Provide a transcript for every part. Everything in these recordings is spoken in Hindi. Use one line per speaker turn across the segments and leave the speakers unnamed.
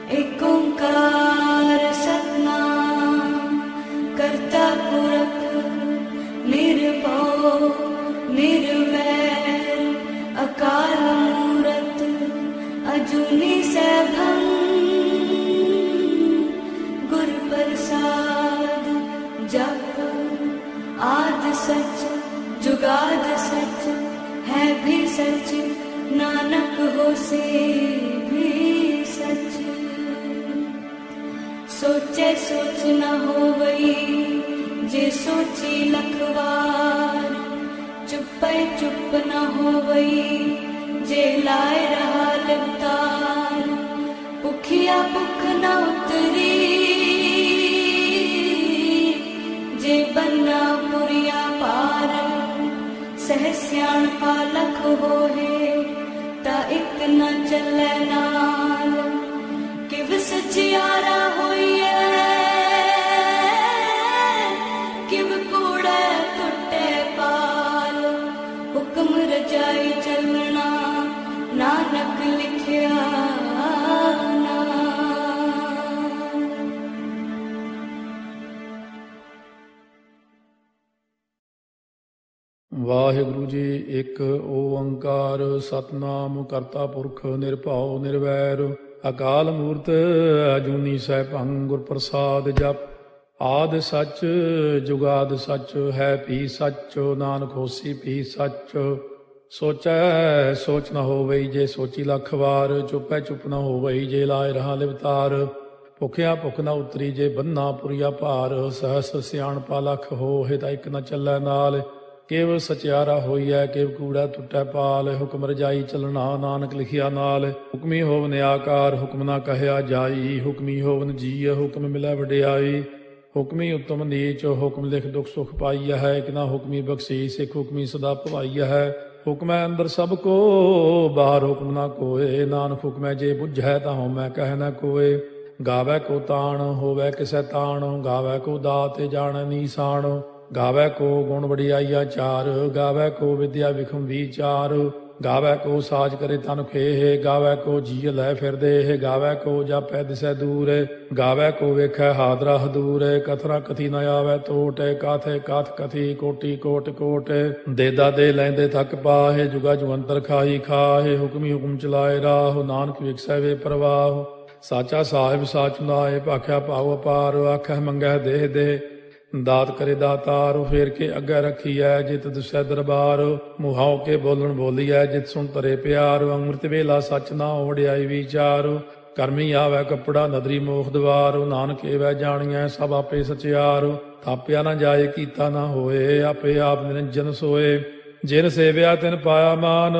एक ओंकार सतनाम करता पुरख निर्भव निर्वैर अकाल मूरत अजूनी सैभं गुर प्रसाद जप आद सच जुगाद सच है भी सच नानक होसे भी सच। सोचे सोच न होवई जे सोची लखवार चुपै चुप न होवई जे लाए रहा लिवतार। भुखिया भुख न उतरी जे बन्ना पुरिया पार। सह सियाणपा लख होए ता इक न चलै नाल। किव सचियारा होइए किव कूड़े टुटे पाल। हुक्म रजाई चलना नानक लिखिया
ਵਾਹਿਗੁਰੂ ਜੀ। ਇੱਕ ਓੰਕਾਰ ਸਤਨਾਮ ਕਰਤਾ ਪੁਰਖ ਨਿਰਭਉ ਨਿਰਵੈਰ ਅਕਾਲ ਮੂਰਤ ਅਜੂਨੀ ਸੈਭੰ ਗੁਰ ਪ੍ਰਸਾਦ ਜਪ। ਆਦਿ ਸੱਚ ਜੁਗਾਦ ਸੱਚ ਹੈ ਭੀ ਸੱਚ ਨਾਨਕ ਹੋਸੀ ਭੀ ਸੱਚ। ਸੋਚੈ ਸੋਚ ਨ ਹੋਵਈ ਜੇ ਸੋਚੀ ਲੱਖ ਵਾਰ। ਚੁੱਪੈ ਚੁੱਪ ਨ ਹੋਵਈ ਜੇ ਲਾਏ ਰਹਾ ਲਿਵਤਾਰ। ਭੁਖਿਆ ਭੁਖ ਨ ਉਤਰੀ ਜੇ ਬੰਨਾ ਪੁਰੀਆ ਭਾਰ। ਸਹਸ ਸਿਆਣਪਾ ਲਖ ਹੋਏ ਤਾਂ ਇੱਕ ਨ ਚੱਲੈ ਨਾਲ। ਕੇਵ ਸਚਿਆਰਾ ਹੋਈਐ ਕੇਵ ਕੂੜਾ ਟੁੱਟੈ ਪਾਲ। ਹੁਕਮ ਰਜਾਈ ਚਲਣਾ ਨਾਨਕ ਲਿਖਿਆ ਨਾਲ। ਹੁਕਮੀ ਹੋਵਨ ਆਕਾਰ ਹੁਕਮ ਨਾ ਕਹਿਆ ਜਾਈ। ਹੁਕਮੀ ਹੋਵਨ ਜੀਅ ਹੁਕਮ ਮਿਲੈ ਵਡਿਆਈ। ਹੁਕਮੀ ਉਤਮ ਨੀਚ ਹੁਕਮ ਲਿਖ ਦੁਖ ਸੁਖ ਪਾਈਆ ਹੈ। ਇੱਕ ਨਾ ਹੁਕਮੀ ਬਖਸ਼ੀਸ ਇੱਕ ਹੁਕਮੀ ਸਦਾ ਭਵਾਈਆ ਹੈ। ਹੁਕਮੈ ਅੰਦਰ ਸਭ ਕੋ ਬਾਹਰ ਹੁਕਮ ਨਾ ਕੋਏ। ਨਾਨਕ ਹੁਕਮੈ ਜੇ ਬੁੱਝੈ ਤਾਂ ਹਉਮੈ ਕਹਿ ਨਾ ਕੋਏ। ਗਾਵੈ ਕੋ ਤਾਣ ਹੋਵੈ ਕਿਸੈ ਤਾਣ। ਗਾਵੈ ਕੋ ਦਾਤ ਜਾਣੈ ਨੀਸਾਨ। ਗਾਵੈ ਕੋ ਗੁਣ ਵਡਿਆਈਆ ਚਾਰ। ਗਾਵੈ ਕੋ ਵਿਦਿਆ ਵਿਖਮ ਵਿਚਾਰ। ਗਾਵੈ ਕੋ ਸਾਜ ਕਰੇ ਤਨ ਖੇਹ। ਗਾਵੈ ਕੋ ਜੀਅ ਲੈ ਫਿਰਦੇ। ਗਾਵੈ ਕੋ ਜਾਪੈ ਦਿਸੈ ਦੂਰ। ਗਾਵੈ ਕੋ ਵੇਖੈ ਹਾਦਰਾ ਹਦੂਰ। ਕਥਨਾ ਕਥੀ ਨ ਆਵੈ ਟੋਟ। ਕਾਥੇ ਕਾਥ ਕਥੀ ਕੋਟੀ ਕੋਟ ਕੋਟ। ਦੇਦਾ ਦੇ ਲੈਂਦੇ ਥੱਕ ਪਾਹੇ। ਜੁਗਾ ਜੁਗੰਤਰ ਖਾਹੀ ਖਾਹੇ। ਹੁਕਮੀ ਹੁਕਮ ਚਲਾਏ ਰਾਹ ਨਾਨਕ ਵਿਖਸੈ ਵੇ ਪ੍ਰਵਾਹ। ਸਾਚਾ ਸਾਹਿਬ ਸਾਚ ਨਾਏ ਭਾਖਿਆ ਭਾਉ ਅਪਾਰ। ਆਖੈ ਮੰਗੈ ਦੇਹ ਦੇ ਦਾਤ ਕਰੇ ਦਾਤਾਰ। ਫੇਰ ਕੇ ਅੱਗੇ ਰੱਖੀਐ ਜਿਤ ਦੁਸੈ ਦਰਬਾਰ। ਮੁਹਾਉ ਕੇ ਬੋਲਣ ਬੋਲੀਐ ਜਿਤ ਸੁਣ ਤਰੇ ਪਿਆਰ। ਅੰਮ੍ਰਿਤ ਵੇਲਾ ਸੱਚ ਨਾ ਵਡਿਆਈ ਵਿਚਾਰ। ਕਰਮੀ ਆਵੈ ਕੱਪੜਾ ਨਦਰੀ ਮੋਖ ਦਵਾਰ। ਨਾਨਕ ਏਵੈ ਜਾਣੀਐ ਸਭ ਆਪੇ ਸਚਿਆਰ। ਥਾਪਿਆ ਨਾ ਜਾਏ ਕੀਤਾ ਨਾ ਹੋਏ ਆਪੇ ਆਪ ਨਿਰੰਜਨ ਸੋਏ। ਜਿਨ ਸੇਵਿਆ ਤਿਨ ਪਾਇਆ ਮਾਨ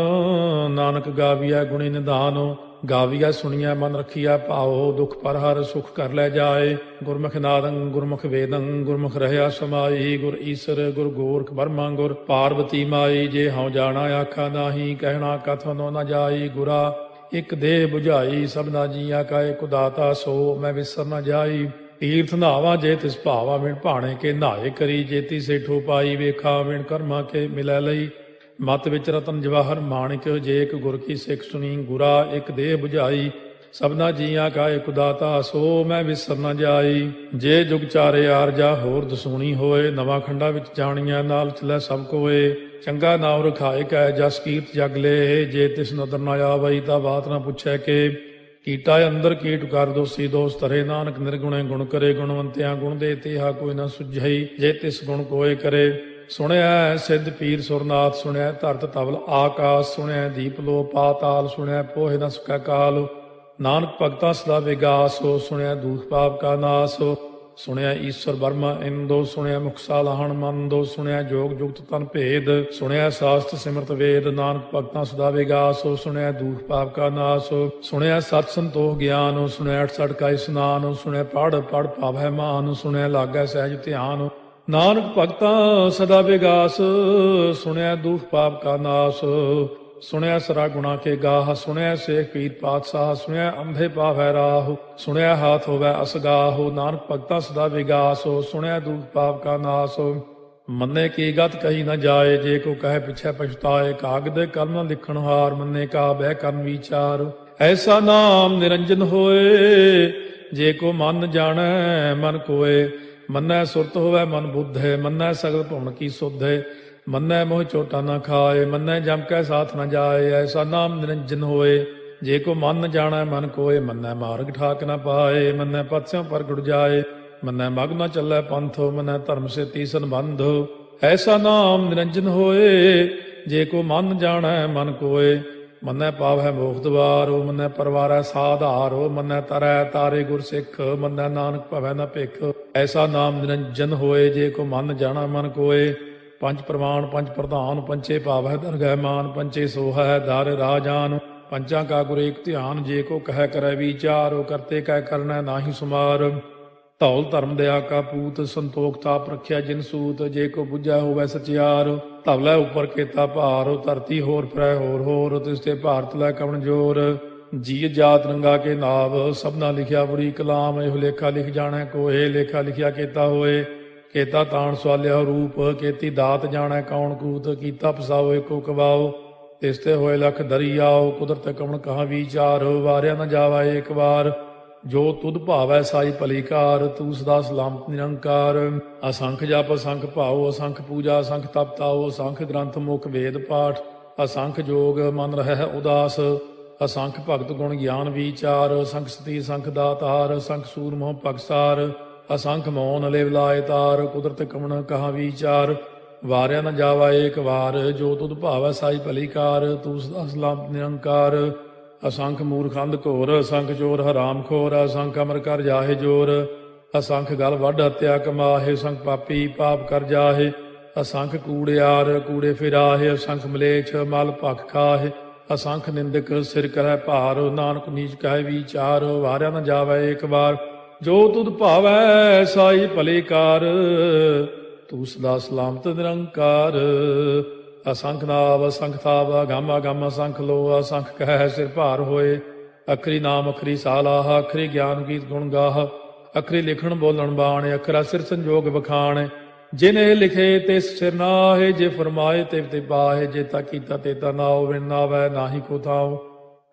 ਨਾਨਕ ਗਾਵੀਐ ਗੁਣੀ ਨਿਧਾਨ। ਗਾਵੀਐ ਸੁਣੀਐ ਮਨ ਰੱਖੀਐ ਭਾਉ ਦੁਖ ਪਰ ਹਰ ਸੁਖ ਕਰ ਲੈ ਜਾਏ। ਗੁਰਮੁਖ ਨਾਦੰ ਗੁਰਮੁਖ ਵੇਦੰ ਗੁਰਮੁਖ ਰਹਿਆ ਸਮਾਈ। ਗੁਰ ਈਸਰ ਗੁਰ ਗੋਰਖ ਬਰਮਾ ਗੁਰ ਪਾਰਬਤੀ ਮਾਈ। ਜੇ ਹਉ ਜਾਣਾ ਆਖਾ ਨਾਹੀ ਕਹਿਣਾ ਕਥਨੋ ਨ ਜਾਈ। ਗੁਰਾ ਇੱਕ ਦੇਹ ਬੁਝਾਈ ਸਭਨਾ ਜੀਆ ਕਾ ਇਕ ਦਾਤਾ। ਸੋ ਮੈਂ ਵਿਸਰ ਨ ਜਾਈ। ਤੀਰਥ ਨਾਵਾ ਜੇ ਤਿਸ ਭਾਵਾ ਵਿਣ ਭਾਣੇ ਕੇ ਨਾਏ ਕਰੀ। ਜੇਤੀ ਸੇਠੋ ਪਾਈ ਵੇਖਾ ਵਿਣ ਕਰਮਾ ਕੇ ਮਿਲੈ ਲਈ। ਮਤ ਵਿੱਚ ਰਤਨ ਜਵਾਹਰ ਮਾਣਿਕ ਜੇ ਇੱਕ ਗੁਰ ਕੀ ਸਿੱਖ ਸੁਣੀ। ਗੁਰਾ ਇੱਕ ਦੇਹ ਬੁਝਾਈ ਸਭਨਾ ਜੀਆਂ ਕਾ ਇਕ ਦਾਤਾ। ਸੋ ਮੈਂ ਵਿਸਰ ਨ ਜਾਈ। ਜੇ ਜੁਗ ਚਾਰੇ ਆਰਜਾ ਹੋਰ ਦਸੂਣੀ ਹੋਏ। ਨਵਾਂ ਖੰਡਾ ਵਿੱਚ ਜਾਣੀਆਂ ਨਾਲ ਚਲੈ ਸਭ ਕੋਏ। ਚੰਗਾ ਨਾਮ ਰਖਾਏ ਕੈ ਜਸ ਕੀਰਤ ਜਗ ਲੇ। ਜੇ ਤਿਸ ਨਦਰ ਨ ਆਵਈ ਤਾਂ ਬਾਤ ਨਾ ਪੁੱਛੈ ਕੇ। ਕੀਟਾ ਅੰਦਰ ਕੀਟ ਕਰ ਦੋਸੀ ਦੋਸ ਧਰੇ। ਨਾਨਕ ਨਿਰਗੁਣੇ ਗੁਣ ਕਰੇ। ਗੁਣਵੰਤਿਆਂ ਗੁਣ ਦੇ ਤੇਹਾ ਕੋਈ ਨਾ ਸੁਝਈ। ਜੇ ਤਿਸ ਗੁਣ ਕੋਏ ਕਰੇ। ਸੁਣਿਆ ਸਿੱਧ ਪੀਰ ਸੁਰਨਾਥ। ਸੁਣਿਆ ਧਰਤ ਤਵਲ ਆਕਾਸ। ਸੁਣਿਆ ਦੀਪ ਲੋ ਪਾਤਾਲ। ਸੁਣਿਆ ਪੋਹੇ ਨ ਸਕੈ ਕਾਲ। ਨਾਨਕ ਭਗਤਾਂ ਸਦਾ ਵਿਗਾਸ। ਸੁਣਿਆ ਦੂਖ ਪਾਪ ਕਾ ਨਾਸ। ਸੁਣਿਆ ਈਸ਼ਵਰ ਬਰਮਾ ਇੰਦੋ। ਸੁਣਿਆ ਮੁਖ ਸਾਲਾਹਣ ਮੰਦੋ। ਸੁਣਿਆ ਜੋਗ ਜੁਗਤ ਤਨ ਭੇਦ। ਸੁਣਿਆ ਸਾਸਤ ਸਿਮਰਤ ਵੇਦ। ਨਾਨਕ ਭਗਤਾਂ ਸਦਾ ਵਿਗਾਸ। ਸੁਣਿਆ ਦੂਖ ਪਾਪ ਕਾ ਨਾਸ। ਸੁਣਿਆ ਸਤ ਸੰਤੋਖ ਗਿਆਨ। ਸੁਣਿਆ 68 ਕਾ ਇਸਨਾਨ। ਸੁਣਿਆ ਪੜ ਪੜ ਭਾਵੈ ਮਾਨ। ਸੁਣਿਆ ਲਾਗੈ ਸਹਿਜ ਧਿਆਨ। ਨਾਨਕ ਭਗਤਾਂ ਸਦਾ ਵਿਗਾਸ। ਸੁਣਿਆ ਦੁਖ ਪਾਪ ਕਾ ਨਾਸ। ਸੁਣਿਆ ਸਰਾ ਗੁਣਾ ਕੇ ਗਾਹ। ਸੁਣਿਆ ਸੇਖ ਪੀਰ ਪਾਤਸ਼ਾਹ। ਸੁਣਿਆ ਅੰਧੇ ਪਾਵੈ ਰਾਹ। ਸੁਣਿਆ ਹਾਥ ਹੋਵੈ ਅਸਗਾਹ। ਨਾਨਕ ਭਗਤਾਂ ਸਦਾ ਵਿਗਾਸ। ਸੁਣਿਆ ਦੁਖ ਪਾਪ ਕਾ ਨਾਸ। ਮੰਨੇ ਕੀ ਗਤ ਕਹੀ ਨ ਜਾਏ। ਜੇ ਕੋ ਕਹੇ ਪਿਛੈ ਪਛਤਾਏ। ਕਾਗਦ ਕਲਮ ਲਿਖਣ ਹਾਰ। ਮੰਨੇ ਕਾ ਬਹਿ ਕਰਨ ਵਿਚਾਰ। ਐਸਾ ਨਾਮ ਨਿਰੰਜਨ ਹੋਏ, ਜੇ ਕੋ ਮਨ ਜਾਣੈ ਮਨ ਕੋਏ। ਮੰਨੈ ਸੁਰਤ ਹੋਵੈ ਮਨ ਬੁੱਧ ਹੈ, ਮੰਨੈ ਸਗਲ ਭਵਨ ਕੀ ਸੁਧ ਹੈ। ਮੰਨੈ ਮੋਹ ਚੋਟਾ ਨਾ ਖਾਏ, ਮੰਨੈ ਜਮ ਕੈ ਸਾਥ ਨ ਜਾਏ। ਐਸਾ ਨਾਮ ਨਿਰੰਜਨ ਹੋਏ, ਜੇ ਕੋ ਮਨ ਜਾਣੈ ਮਨ ਕੋਏ। ਮੰਨੈ ਮਾਰਗ ਠਾਕ ਨ ਪਾਏ, ਮੰਨੈ ਪਥਿਓਂ ਪ੍ਰਗਟ ਜਾਏ। ਮੰਨੈ ਮਗ ਨ ਚੱਲੈ ਪੰਥੋ, ਮੰਨੈ ਧਰਮ ਸੇ ਤੀਸਨ ਬੰਧੋ। ਐਸਾ ਨਾਮ ਨਿਰੰਜਨ ਹੋਏ, ਜੇ ਕੋ ਮਨ ਜਾਣੈ ਮਨ ਕੋਏ। ਮੰਨੈ ਪਾਵੈ ਮੋਖ ਦੁਆਰੋ, ਮੰਨੈ ਪਰਵਾਰੈ ਸਾਧਾਰੋ। ਮੰਨੈ ਤਰੈ ਤਾਰੇ ਗੁਰ ਸਿੱਖ, ਮੰਨੈ ਨਾਨਕ ਭਵੈ ਨ ਭਿਖ। ਐਸਾ ਨਾਮ ਨਿਰੰਜਨ ਹੋਏ, ਜੇ ਕੋ ਮਨ ਜਾਣੈ ਮਨ ਕੋਏ। ਪੰਜ ਪ੍ਰਮਾਣ ਪੰਜ ਪ੍ਰਧਾਨ, ਪੰਚੇ ਭਾਵੈ ਦਰਗਹਿ ਮਾਨ। ਪੰਚੇ ਸੋਹੈ ਦਰ ਰਾਜਾਨ, ਪੰਚਾਂ ਕਾ ਗੁਰ ਏਕ ਧਿਆਨ। ਜੇ ਕੋ ਕਹਿ ਕਰੈ ਵਿਚਾਰੋ, ਕਰਤੇ ਕਹਿ ਕਰਨੈ ਨਾਹੀ ਸੁਮਾਰ। ਧੌਲ ਧਰਮ ਦਇਆ ਕਾ ਪੂਤ, ਸੰਤੋਖ ਤਾਪ ਰੱਖਿਆ ਜਿਨ ਸੂਤ। ਜੇ ਕੋ ਬੁੱਝੈ ਹੋਵੈ ਸਚਿਆਰ, ਧਵਲੇ ਉੱਪਰ ਕੇਤਾ ਭਾਰ। ਧਰਤੀ ਹੋਰ ਫਿਰੈ ਹੋਰ ਹੋਰ, ਤਿਸ ਤੇ ਭਾਰਤ ਲੈ ਕਵਣ ਜੋਰ। ਜੀ ਜਾਤ ਰੰਗਾ ਕੇ ਨਾਵ, ਸਭਨਾ ਲਿਖਿਆ ਬੁਰੀ ਕਲਾਮ। ਇਹੋ ਲੇਖਾ ਲਿਖ ਜਾਣੈ ਕੋਏ, ਲੇਖਾ ਲਿਖਿਆ ਕੇਤਾ ਹੋਏ। ਕੇਤਾ ਤਾਣ ਸਵਾਲਿਆ ਰੂਪ, ਕੇਤੀ ਦਾਤ ਜਾਣੈ ਕੌਣ ਕੂਤ। ਕੀਤਾ ਪਸਾਓ ਏਕੋ ਕਵਾਓ, ਤਿਸ ਤੇ ਹੋਏ ਲਖ ਦਰਿਆਓ। ਕੁਦਰਤ ਕਵਣ ਕਹਾ ਵਿਚਾਰ, ਵਾਰਿਆ ਨ ਜਾਵਾ ਏਕ ਵਾਰ। ਜੋ ਤੁਧ ਭਾਵੈ ਸਾਈ ਭਲੀ ਕਾਰ, ਤੂੰ ਸਦਾ ਸਲਾਮਤ ਨਿਰੰਕਾਰ। ਅਸੰਖ ਜਪ ਅਸੰਖ ਭਾਉ, ਅਸੰਖ ਪੂਜਾ ਅਸੰਖ ਤਪ ਤਾਉ। ਅਸੰਖ ਗ੍ਰੰਥ ਮੁਖ ਵੇਦ ਪਾਠ, ਅਸੰਖ ਜੋਗ ਮਨ ਰਹਿ ਉਦਾਸ। ਅਸੰਖ ਭਗਤ ਗੁਣ ਗਿਆਨ ਵਿਚਾਰ, ਅਸੰਖ ਸਤੀ ਅਸੰਖ ਦਾਤਾਰ। ਅਸੰਖ ਸੂਰ ਮੋਹ ਪਗਸਾਰ, ਅਸੰਖ ਮੌਨ ਲਿਵ ਲਾਇ ਤਾਰ। ਕੁਦਰਤ ਕਵਣ ਕਹਾ ਵਿਚਾਰ, ਵਾਰਿਆ ਨ ਜਾਵਾ ਏਕ ਵਾਰ। ਜੋ ਤੁਧ ਭਾਵੈ ਸਾਈ ਭਲੀ ਕਾਰ, ਤੂੰ ਸਦਾ ਸਲਾਮਤ ਨਿਰੰਕਾਰ। ਅਸੰਖ ਮੂਰਖ ਅੰਧ ਘੋਰ, ਅਸੰਖ ਚੋਰ ਹਰਾਮ ਖੋਰ। ਅਸੰਖ ਅਮਰ ਕਰ ਜਾਹੇ ਜੋਰ, ਅਸੰਖ ਗਲ ਵੱਢ ਹੱਤਿਆ ਕਮਾਹੇ। ਅਸੰਖ ਪਾਪੀ ਪਾਪ ਕਰ ਜਾਹੇ, ਅਸੰਖ ਕੂੜਿਆਰ ਕੂੜੇ ਫਿਰਾਹੇ। ਅਸੰਖ ਮਲੇਛ ਮਲ ਭਖ ਖਾਹੇ, ਅਸੰਖ ਨਿੰਦਕ ਸਿਰ ਕਰੈ ਭਾਰ। ਨਾਨਕ ਨੀਚ ਕਹਿ ਵਿਚਾਰ, ਵਾਰਿਆ ਨ ਜਾਵੈ ਏਕ ਵਾਰ। ਜੋ ਤੁਧ ਭਾਵੈ ਸਾਈ ਭਲੀ ਕਾਰ, ਤੂੰ ਸਦਾ ਸਲਾਮਤ ਨਿਰੰਕਾਰ। ਅਸੰਖ ਨਾਵ ਅਸੰਖ ਥਾਵ, ਅਗੰਮ ਅਗੰਮ ਅਸੰਖ ਲੋ। ਅਸੰਖ ਕਹਿ ਸਿਰ ਭਾਰ ਹੋਏ, ਅਖਰੀ ਨਾਮ ਅਖਰੀ ਸਾਲਾਹ। ਅਖਰੀ ਗਿਆਨ ਗੀਤ ਗੁਣ ਗਾਹ, ਅਖਰੀ ਲਿਖਣ ਬੋਲਣ ਬਾਣ। ਅਖਰਾ ਸਿਰ ਸੰਜੋਗ ਬਖਾਣ, ਜਿਨੇ ਲਿਖੇ ਤਿਸ ਸਿਰ ਨਾਹੇ। ਜੇ ਫਰਮਾਏ ਤਿਵ ਤੇ ਪਾਹੇ, ਜੇ ਤਾ ਕੀਤਾ ਤੇ ਤਾ ਨਾਉ। ਬਿਨ ਨਾਵੈ ਨਾਹੀ ਕੋ ਥਾਉ,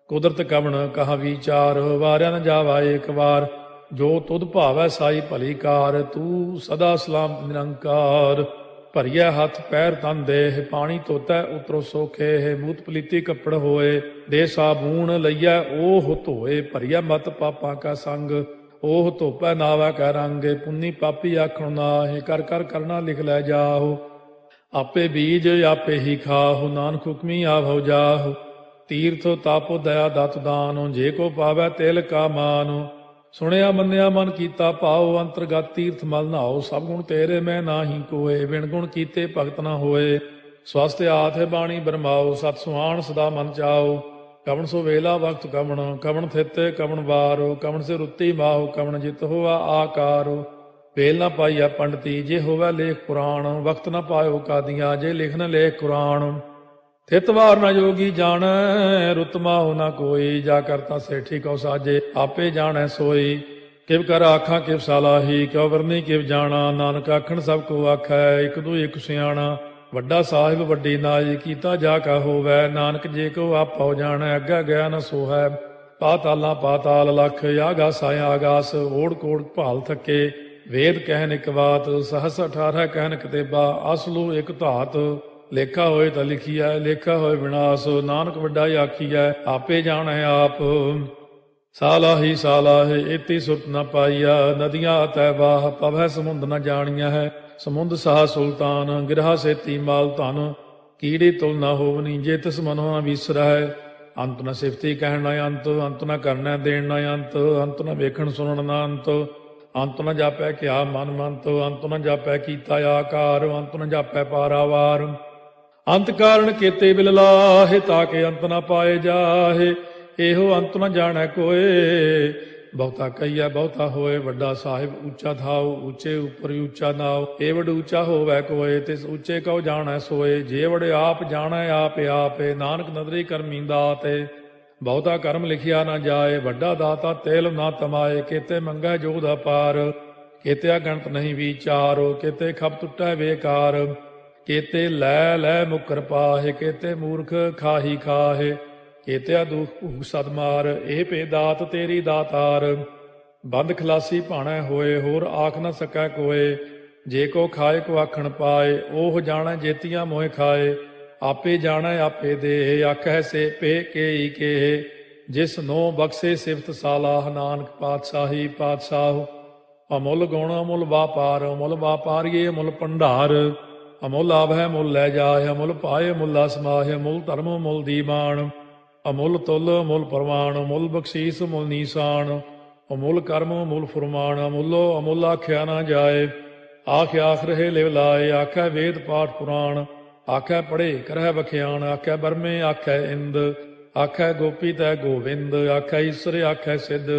ਕੁਦਰਤ ਕਵਣ ਕਹਾ ਵਿਚਾਰ। ਵਾਰਿਆ ਨ ਜਾਵਾ ਏਕ ਵਾਰ, ਜੋ ਤੁਧ ਭਾਵੈ ਸਾਈ ਭਲੀ ਕਾਰ। ਤੂੰ ਸਦਾ ਸਲਾਮਤ ਨਿਰੰਕਾਰ। ਭਰੀਐ ਹੱਥ ਪੈਰ ਤਨ ਦੇਹ, ਪਾਣੀ ਧੋਤੈ ਉਤਰੋ ਸੋਖੇ। ਮੂਤ ਪਲੀਤੀ ਕੱਪੜ ਹੋਏ, ਦੇ ਸਾਬੂਣ ਲਈਐ ਓਹ ਧੋਏ। ਭਰੀਐ ਮਤ ਪਾਪਾਂ ਕਾ ਸੰਗ, ਓਹ ਧੋਪੈ ਨਾਵੈ ਕੈ ਰੰਗ। ਪੁੰਨੀ ਪਾਪੀ ਆਖਣ ਨਾਹਿ, ਕਰ ਕਰ ਕਰਨਾ ਲਿਖ ਲੈ ਜਾਹੋ। ਆਪੇ ਬੀਜ ਆਪੇ ਹੀ ਖਾਹੋ, ਨਾਨਕ ਹੁਕਮੀ ਆਭਉ ਜਾਹੋ। ਤੀਰਥ ਤਾਪੋ ਦਇਆ ਦਤ ਦਾਨੋ, ਜੇ ਕੋ ਪਾਵੈ ਤਿਲ ਕਾ ਮਾਨੋ। ਸੁਣਿਆ ਮੰਨਿਆ ਮਨ ਕੀਤਾ ਭਾਉ, ਅੰਤਰਗਤ ਤੀਰਥ ਮਲ ਨਹਾਓ। ਸਭ ਗੁਣ ਤੇਰੇ ਮੈਂ ਨਾਹੀ ਕੋਏ, ਬਿਨ ਗੁਣ ਕੀਤੇ ਭਗਤ ਨਾ ਹੋਏ। ਸਵਸਤ ਆਥ ਬਾਣੀ ਬਰਮਾਓ, ਸਤ ਸੁਹਾਣ ਸਦਾ ਮਨ ਚਾਓ। ਕਵਣ ਸੋ ਵੇਲਾ ਵਕਤ ਕਵਣ, ਕਵਣ ਥਿਤੇ ਕਵਣ ਵਾਰੋ। ਕਵਣ ਸੇ ਰੁੱਤੀ ਮਾਹੋ, ਕਵਣ ਜਿਤ ਹੋਆ ਆਕਾਰੋ। ਵੇਲ ਨਾ ਪਾਈਆ ਪੰਡਤੀ, ਜੇ ਹੋਵੈ ਲੇਖ ਪੁਰਾਣ। ਵਕਤ ਨਾ ਪਾਇਓ ਕਾਦੀਆਂ, ਜੇ ਲਿਖਨ ਲੇਖ ਕੁਰਾਨ। ਥਿਤ ਵਾਰ ਨਾ ਜੋਗੀ ਜਾਣੈ, ਰੁੱਤ ਮਾਹੁ ਨਾ ਕੋਈ। ਜਾ ਕਰਤਾ ਸੇਠੀ ਕਉ ਸਾਜੇ, ਆਪੇ ਜਾਣੈ ਸੋਈ। ਕਿਵ ਕਰ ਆਖਾਂ ਕਿਵ ਸਾਲਾਹੀ, ਕਿਉ ਵਰਨੀ ਕਿਵ ਜਾਣਾ। ਨਾਨਕ ਆਖਣ ਸਭ ਕੋ ਆਖੈ, ਇਕ ਦੂ ਇਕ ਸਿਆਣਾ। ਵੱਡਾ ਸਾਹਿਬ ਵੱਡੀ ਨਾਈ, ਕੀਤਾ ਜਾ ਕਾ ਹੋਵੈ। ਨਾਨਕ ਜੇ ਕੋ ਆਪਉ ਜਾਣੈ, ਅੱਗਾ ਗਿਆ ਨ ਸੋਹੈ। ਪਾਤਾਲਾਂ ਪਾਤਾਲ ਲਖ, ਆਗਾਸ ਆਗਾਸ। ਓੜ ਕੋੜ ਭਾਲ ਥੱਕੇ, ਵੇਦ ਕਹਿਨ ਇਕ ਬਾਤ। ਸਹਸ 18 ਕਹਿਨ ਕਿਤੇਬਾ, ਅਸਲੂ ਇਕ ਧਾਤ। ਲੇਖਾ ਹੋਏ ਤਾਂ ਲਿਖੀਐ, ਲੇਖਾ ਹੋਏ ਵਿਨਾਸ਼। ਨਾਨਕ ਵੱਡਾ ਆਖੀਐ, ਆਪੇ ਜਾਣੈ ਆਪ। ਸਾਲਾਹੀ ਸਾਲਾਹੇ, ਏਤੀ ਸੁਰਤ ਨ ਪਾਈਆ। ਨਦੀਆਂ ਅਤੈ ਬਾਹ, ਪਵੈ ਸਮੁੰਦ ਨ ਜਾਣੀਆਂ ਹੈ। ਸਮੁੰਦ ਸਾਹ ਸੁਲਤਾਨ, ਗਿਰਹਾ ਸੇਤੀ ਮਾਲ ਧਨ। ਕੀੜੀ ਤੁਲ ਨ ਹੋਵਨੀ, ਜੇ ਤਿਸ ਮਨੋ ਨ ਵਿਸਰੈ। ਅੰਤ ਨ ਸਿਫਤੀ ਕਹਿਣ ਨ ਅੰਤ, ਅੰਤ ਨ ਕਰਨੈ ਦੇਣ ਨ ਅੰਤ। ਅੰਤ ਨ ਵੇਖਣ ਸੁਣਨ ਨ ਅੰਤ, ਅੰਤ ਨ ਜਾਪੈ ਕਿਆ ਮਨ ਮੰਤ। ਅੰਤ ਨ ਜਾਪੈ ਕੀਤਾ ਆਕਾਰ, ਅੰਤ ਨ ਜਾਪੈ ਪਾਰਾਵਾਰ। ਅੰਤ ਕਾਰਨ ਕੀਤੇ ਬਿਲ ਲਾਹੇ, ਤਾਕੇ ਅੰਤ ਨ ਪਾਏ ਜਾਹੇ। ਇਹੋ ਅੰਤ ਨ ਜਾਣੈ ਕੋਏ, ਬਹੁਤਾ ਕਹੀਐ ਬਹੁਤਾ ਹੋਏ। ਵੱਡਾ ਸਾਹਿਬ ਉੱਚਾ ਥਾਉ, ਉੱਚੇ ਉੱਪਰ ਉੱਚਾ ਨਾਉ। ਇਹ ਵਡ ਉੱਚਾ ਹੋਵੈ ਕੋਏ, ਤਿਸ ਉੱਚੇ ਕਉ ਜਾਣੈ ਸੋਏ। ਜੇ ਵਡ ਆਪ ਜਾਣੈ ਆਪੇ ਆਪੇ, ਨਾਨਕ ਨਦਰੀ ਕਰਮੀ ਦਾਤੇ। ਬਹੁਤਾ ਕਰਮ ਲਿਖਿਆ ਨਾ ਜਾਏ, ਵੱਡਾ ਦਾਤਾ ਤੇਲ ਨਾ ਤਮਾਏ। ਕੇਤੇ ਮੰਗੈ ਜੋਧ ਅਪਾਰ, ਕੇਤਿਆ ਗਣਤ ਨਹੀਂ ਵਿਚਾਰੋ। ਕੇਤੇ ਖਪ ਟੁੱਟੈ ਬੇਕਾਰ, ਕੇਤੇ ਲੈ ਲੈ ਮੁਕਰ ਪਾਹੇ। ਕੇਤੇ ਮੂਰਖ ਖਾਹੀ ਖਾਹੇ, ਕੇਤਿਆ ਦੁਖ ਭੂਖ ਸਦਮਾਰ, ਇਹ ਭੇ ਦਾਤ ਤੇਰੀ ਦਾਤਾਰ। ਬੰਦ ਖਲਾਸੀ ਭਾਣੈ ਹੋਏ, ਹੋਰ ਆਖ ਨ ਸਕੈ ਕੋਏ। ਜੇ ਕੋ ਖਾਏ ਕੋ ਆਖਣ ਪਾਏ, ਉਹ ਜਾਣੈ ਜੇਤੀਆਂ ਮੋਹਿ ਖਾਏ। ਆਪੇ ਜਾਣੈ ਆਪੇ ਦੇ, ਆਖੈ ਸੇ ਪੇ ਕੇਈ ਕੇ। ਜਿਸ ਨੋ ਬਖਸ਼ੇ ਸਿਫਤ ਸਾਲਾਹ, ਨਾਨਕ ਪਾਤਸ਼ਾਹੀ ਪਾਤਸ਼ਾਹ। ਅਮੁੱਲ ਗੁਣ ਅਮੁੱਲ ਵਾਪਾਰ, ਅਮੁੱਲ ਵਾਪਾਰੀਏ ਅਮੁੱਲ ਭੰਡਾਰ। ਅਮੁੱਲ ਆਭੈ ਮੁੱਲ ਲੈ ਜਾਏ, ਅਮੁੱਲ ਪਾਏ ਮੁੱਲਾ ਸਮਾਹਿ। ਅਮੁੱਲ ਧਰਮ ਮੁੱਲ ਦੀਵਾਨ, ਅਮੁੱਲ ਤੁਲ ਅਮੁੱਲ ਪ੍ਰਵਾਨ। ਅਮੁੱਲ ਬਖਸ਼ੀਸ ਮੁੱਲ ਨੀਸਾਨ, ਅਮੁੱਲ ਕਰਮ ਅਮੁੱਲ ਫੁਰਮਾਨ। ਅਮੁੱਲੋ ਅਮੁੱਲ ਆਖਿਆ ਨਾ ਜਾਏ, ਆਖ ਆਖ ਰਹੇ ਲਿਵ ਲਾਏ। ਆਖੈ ਵੇਦ ਪਾਠ ਪੁਰਾਣ, ਆਖੈ ਪੜ੍ਹੇ ਕਰਹਿ ਬਖਿਆਣ। ਆਖੈ ਬਰਮੇ ਆਖੈ ਇੰਦ, ਆਖੈ ਗੋਪੀ ਤੈ ਗੋਵਿੰਦ। ਆਖੈ ਈਸਰ ਆਖੈ ਸਿੱਧ,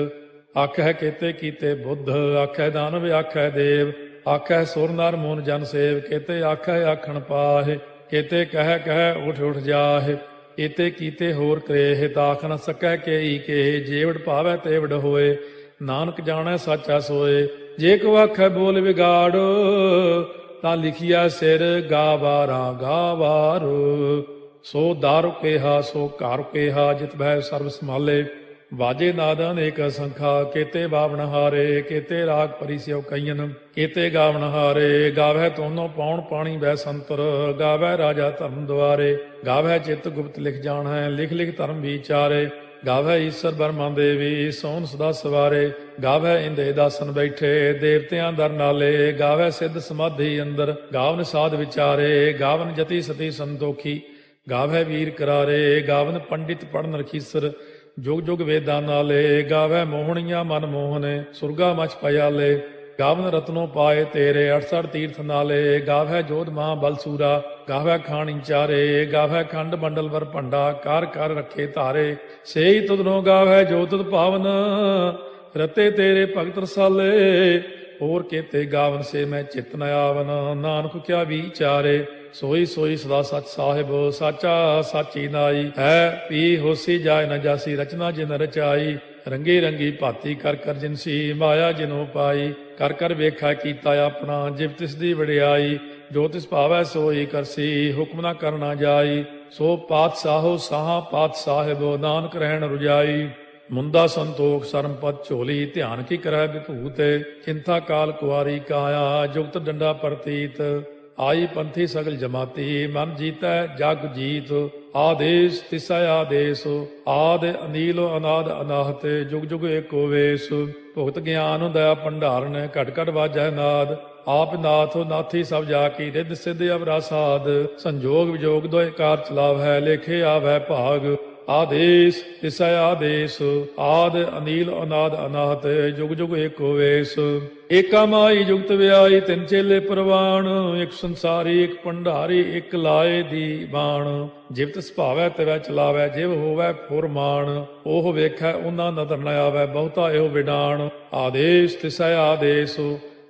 ਆਖੈ ਕੇਤੇ ਕੀਤੇ ਬੁੱਧ। ਆਖੈ ਦਾਨਵ ਆਖੈ ਦੇਵ, ਆਖੈ ਸੁਰ ਨਰ ਮੂਨ ਜਨ ਸੇਵ। ਕੇਤੇ ਆਖੈ ਆਖਣ ਪਾਹਿ, ਕੇਤੇ ਕਹਿ ਕਹਿ ਉਠ ਉਠ ਜਾਹਿ। ਏਤੇ ਕੀਤੇ ਹੋਰ ਕਰੇਹ, ਤਾਖ ਨ ਸਕੈ ਕੇਈ ਕੇ। ਜੇਵੜ ਭਾਵੈ ਤੇਵੜ ਹੋਏ, ਨਾਨਕ ਜਾਣੈ ਸਾਚਾ ਸੋਏ। ਜੇ ਕੋ ਆਖੈ ਬੋਲ ਵਿਗਾੜ, ਤਾਂ ਲਿਖਿਆ ਸਿਰ ਗਾਵਾਰਾ ਗਾਵਾਰ। ਸੋ ਦਾਰੂ ਕੇਹਾ ਸੋ ਘਰ ਕੇਹਾ, ਜਿਤ ਬਹਿ ਸਰਬ ਸੰਭਾਲੇ। ਵਾਜੇ ਨਾਦ ਅਨੇਕ ਸੰਖਾ, ਕੇਤੇ ਬਾਵਣ ਹਾਰੇ। ਕੇਤੇ ਰਾਗ ਪਰੀ ਸਿਉ ਕਈਨ, ਕੇਤੇ ਗਾਵਣ ਹਾਰੇ। ਗਾਵੈ ਤੋਨੋ ਪਾਉਣ ਪਾਣੀ ਬੈ ਸੰਤਰ, ਗਾਵੈ ਰਾਜਾ ਧਰਮ ਦੁਆਰੇ। ਗਾਵੈ ਚਿਤ ਗੁਪਤ ਲਿਖ ਜਾਣੈ, ਲਿਖ ਲਿਖ ਧਰਮ ਵਿਚਾਰੇ। ਗਾਵੈ ਈਸਰ ਬਰਮਾ ਦੇਵੀ, ਸੋਨ ਸਦਾ ਸਵਾਰੇ। ਗਾਵੈ ਇੰਦੇ ਦਾਸਨ ਬੈਠੇ, ਦੇਵਤਿਆਂ ਦਰ ਨਾਲੇ। ਗਾਵੈ ਸਿੱਧ ਸਮਾਧੀ ਅੰਦਰ, ਗਾਵਨ ਸਾਧ ਵਿਚਾਰੇ। ਗਾਵਨ ਜਤੀ ਸਤੀ ਸੰਤੋਖੀ, ਗਾਵੈ ਵੀਰ ਕਰਾਰੇ। ਗਾਵਨ ਪੰਡਿਤ ਪੜਨ ਰਖੀਸਰ, ਜੁਗ ਜੁਗ ਵੇਦਾਂ ਨਾਲੇ। ਗਾਵੈ ਮੋਹਣੀਆਂ ਮਨ ਮੋਹਨੇ, ਸੁਰਗਾ ਮਚ ਪਿਆਲੇ। ਗਾਵਨ ਰਤਨੋ ਪਾਏ ਤੇਰੇ, 68 ਤੀਰਥ ਨਾਲੇ। ਗਾਵੈ ਜੋਧ ਮਹਾ ਬਲਸੂਰਾ, ਗਾਵੈ ਖਾਣੀ ਚਾਰੇ। ਗਾਵੈ ਖੰਡ ਮੰਡਲ ਵਰ ਭੰਡਾ, ਕਰ ਕਰ ਰੱਖੇ ਧਾਰੇ। ਸੇਈ ਤੁਧਨੋ ਗਾਵੈ ਜੋ ਤੁਧ ਭਾਵਨ, ਰਤੇ ਤੇਰੇ ਭਗਤ ਰਸਾਲੇ। ਹੋਰ ਕੇਤੇ ਗਾਵਨ ਸੇ ਮੈਂ ਚਿਤ ਨ ਆਵਨ, ਨਾਨਕ ਕਿਆ ਵਿਚਾਰੇ। ਸੋਈ ਸੋਈ ਸਦਾ ਸਚ ਸਾਹਿਬ, ਸਾਚਾ ਸਾਚੀ ਨਾਈ। ਹੈ ਪੀ ਹੋਸੀ ਜਾਏ ਨ ਜਾਸੀ, ਰਚਨਾ ਜਿਨ ਰਚਾਈ। ਰੰਗੀ ਰੰਗੀ ਭਾਤੀ ਕਰ ਕਰ ਜਿਨਸੀ, ਮਾਇਆ ਜਿਨੋ ਪਾਈ। ਕਰ ਕਰ ਵੇਖਾ ਕੀਤਾ ਆਪਣਾ, ਜਿਵ ਤਿਸ ਦੀ ਵਡਿਆਈ। ਜੋ ਤਿਸ ਭਾਵੈ ਸੋਈ ਕਰਸੀ, ਹੁਕਮ ਨਾ ਕਰਨਾ ਜਾਈ। ਸੋ ਪਾਤਸ਼ਾਹੋ ਸਾਹਾ ਪਾਤਸ਼ਾਹਿਬ, ਨਾਨਕ ਰਹਿਣ ਰੁਜਾਈ। ਮੁੰਦਾ ਸੰਤੋਖ ਸਰਮ ਪਦ ਝੋਲੀ, ਧਿਆਨ ਕੀ ਕਰੈ ਵਿਭੂਤ। ਚਿੰਤਾ ਕਾਲ ਕੁਆਰੀ ਕਾਇਆ, ਜੁਗਤ ਡੰਡਾ ਪ੍ਰਤੀਤ। ਆਈ ਪੰਥੀ ਸਗਲ ਜਮਾਤੀ, ਮਨ ਜੀਤੈ ਜਗ ਜੀਤ। ਆਦੇਸ ਤਿਸੈ ਆਦੇਸ, ਆਦ ਅਨੀਲ ਅਨਾਦ ਅਨਾਹਤ। ਜੁਗ ਜੁਗ ਏਕੋ ਵੇਸ, ਭੁਗਤ ਗਿਆਨ ਦਇਆ ਭੰਡਾਰਨ। ਘਟ ਘਟ ਵਾਜੈ ਨਾਦ, ਆਪ ਨਾਥ ਨਾਥੀ ਸਭ ਜਾ ਕੀ। ਰਿੱਧ ਸਿੱਧ ਅਵਰਾ ਸਾਧ, ਸੰਜੋਗ ਵਿਜੋਗ ਦੋਇ ਕਾਰ ਚਲਾਵੈ। ਲੇਖੇ ਆਵੈ ਭਾਗ, ਆਦੇਸ ਤਿਸੈ ਆਦੇਸ। ਆਦ ਅਨੀਲ ਅਨਾਦ ਅਨਾਹਤ, ਜੁਗ ਜੁਗ ਏਕੋ ਵੇਸ। ਏਕਾ ਮਾਈ ਜੁਗਤ ਵਿਆਈ, ਤਿੰਨ ਚੇਲੇ ਪ੍ਰਵਾਣ। ਇੱਕ ਸੰਸਾਰੀ ਇੱਕ ਭੰਡਾਰੀ, ਇੱਕ ਲਾਏ ਦੀ ਬਾਣ। ਜਿਵ ਤਿਸ ਭਾਵੈ ਤਿਵੈ ਚਲਾਵੈ, ਜਿਵ ਹੋਵੈ ਫੁਰਮਾਨ। ਉਹ ਵੇਖੈ ਉਹਨਾਂ ਨਦਰ ਨ ਆਵੈ, ਬਹੁਤਾ ਇਹੋ ਵਿਡਾਣ। ਆਦੇਸ ਤਿਸੈ ਆਦੇਸ,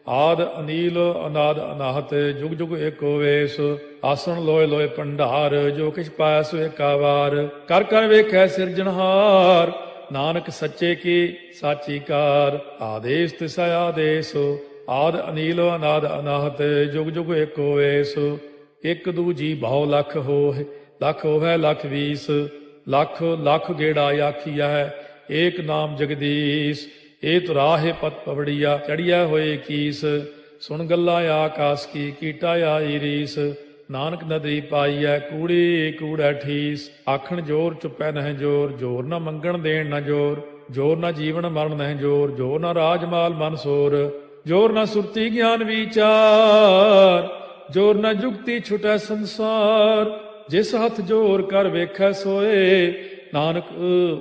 ਆਦ ਅਨੀਲ ਅਨਾਦ ਅਨਾਹਤ, ਜੁਗ ਜੁਗ ਏਕੋ ਵੇਸ। ਆਸਣ ਲੋਏ ਲੋਏ ਭੰਡਾਰ, ਜੋ ਕਿਛ ਪਾਇਆ ਸੋ ਏਕਾ ਵਾਰ। ਕਰ ਕਰ ਵੇਖੈ ਸਿਰਜਣਹਾਰ, ਨਾਨਕ ਸੱਚੇ ਕੀ ਸਾਚੀ ਕਾਰ। ਆਦੇਸ ਤਿਸੈ ਆਦੇਸ, ਆਦ ਅਨੀਲ ਅਨਾਦ ਅਨਾਹਤ, ਜੁਗ ਜੁਗ ਏਕੋ ਵੇਸ। ਇੱਕ ਦੂਜੀ ਭਾਉ ਲਖ ਹੋਇ, ਲਖ ਹੋਵੈ ਲਖ ਵੀਸ। ਲਖ ਲਖ ਗੇੜਾ ਆਖੀਐ, ਏਕ ਨਾਮ ਜਗਦੀਸ਼। ਇਹ ਤੁਰਾਹੇ ਪਤ ਪਵੜੀਆ, ਚੜੀਆ ਹੋਏ ਕੀਸ। ਸੁਣ ਗੱਲਾਂ ਆਕਾਸ ਕੀ, ਕੀਟਾ ਆਈ ਰੀਸ। ਨਾਨਕ ਨਦਰੀ ਪਾਈਐ, ਕੂੜੀ ਕੂੜੈ ਠੀਸ। ਆਖਣ ਜੋਰ ਚੁੱਪੈ ਨਹਿ ਜੋਰ, ਜੋਰ ਨਾ ਮੰਗਣ ਦੇਣ ਨਾ ਜੋਰ। ਜੋਰ ਨਾ ਜੀਵਨ ਮਰਨ ਨਹਿ ਜੋਰ, ਜੋਰ ਨਾ ਰਾਜ ਮਾਲ ਮਨ ਸੋਰ। ਜੋਰ ਨਾ ਸੁਰਤੀ ਗਿਆਨ ਵਿਚਾਰ, ਜੋਰ ਨਾ ਜੁਗਤੀ ਛੁਟੈ ਸੰਸਾਰ। ਜਿਸ ਹੱਥ ਜੋਰ ਕਰ ਵੇਖੈ ਸੋਏ, ਨਾਨਕ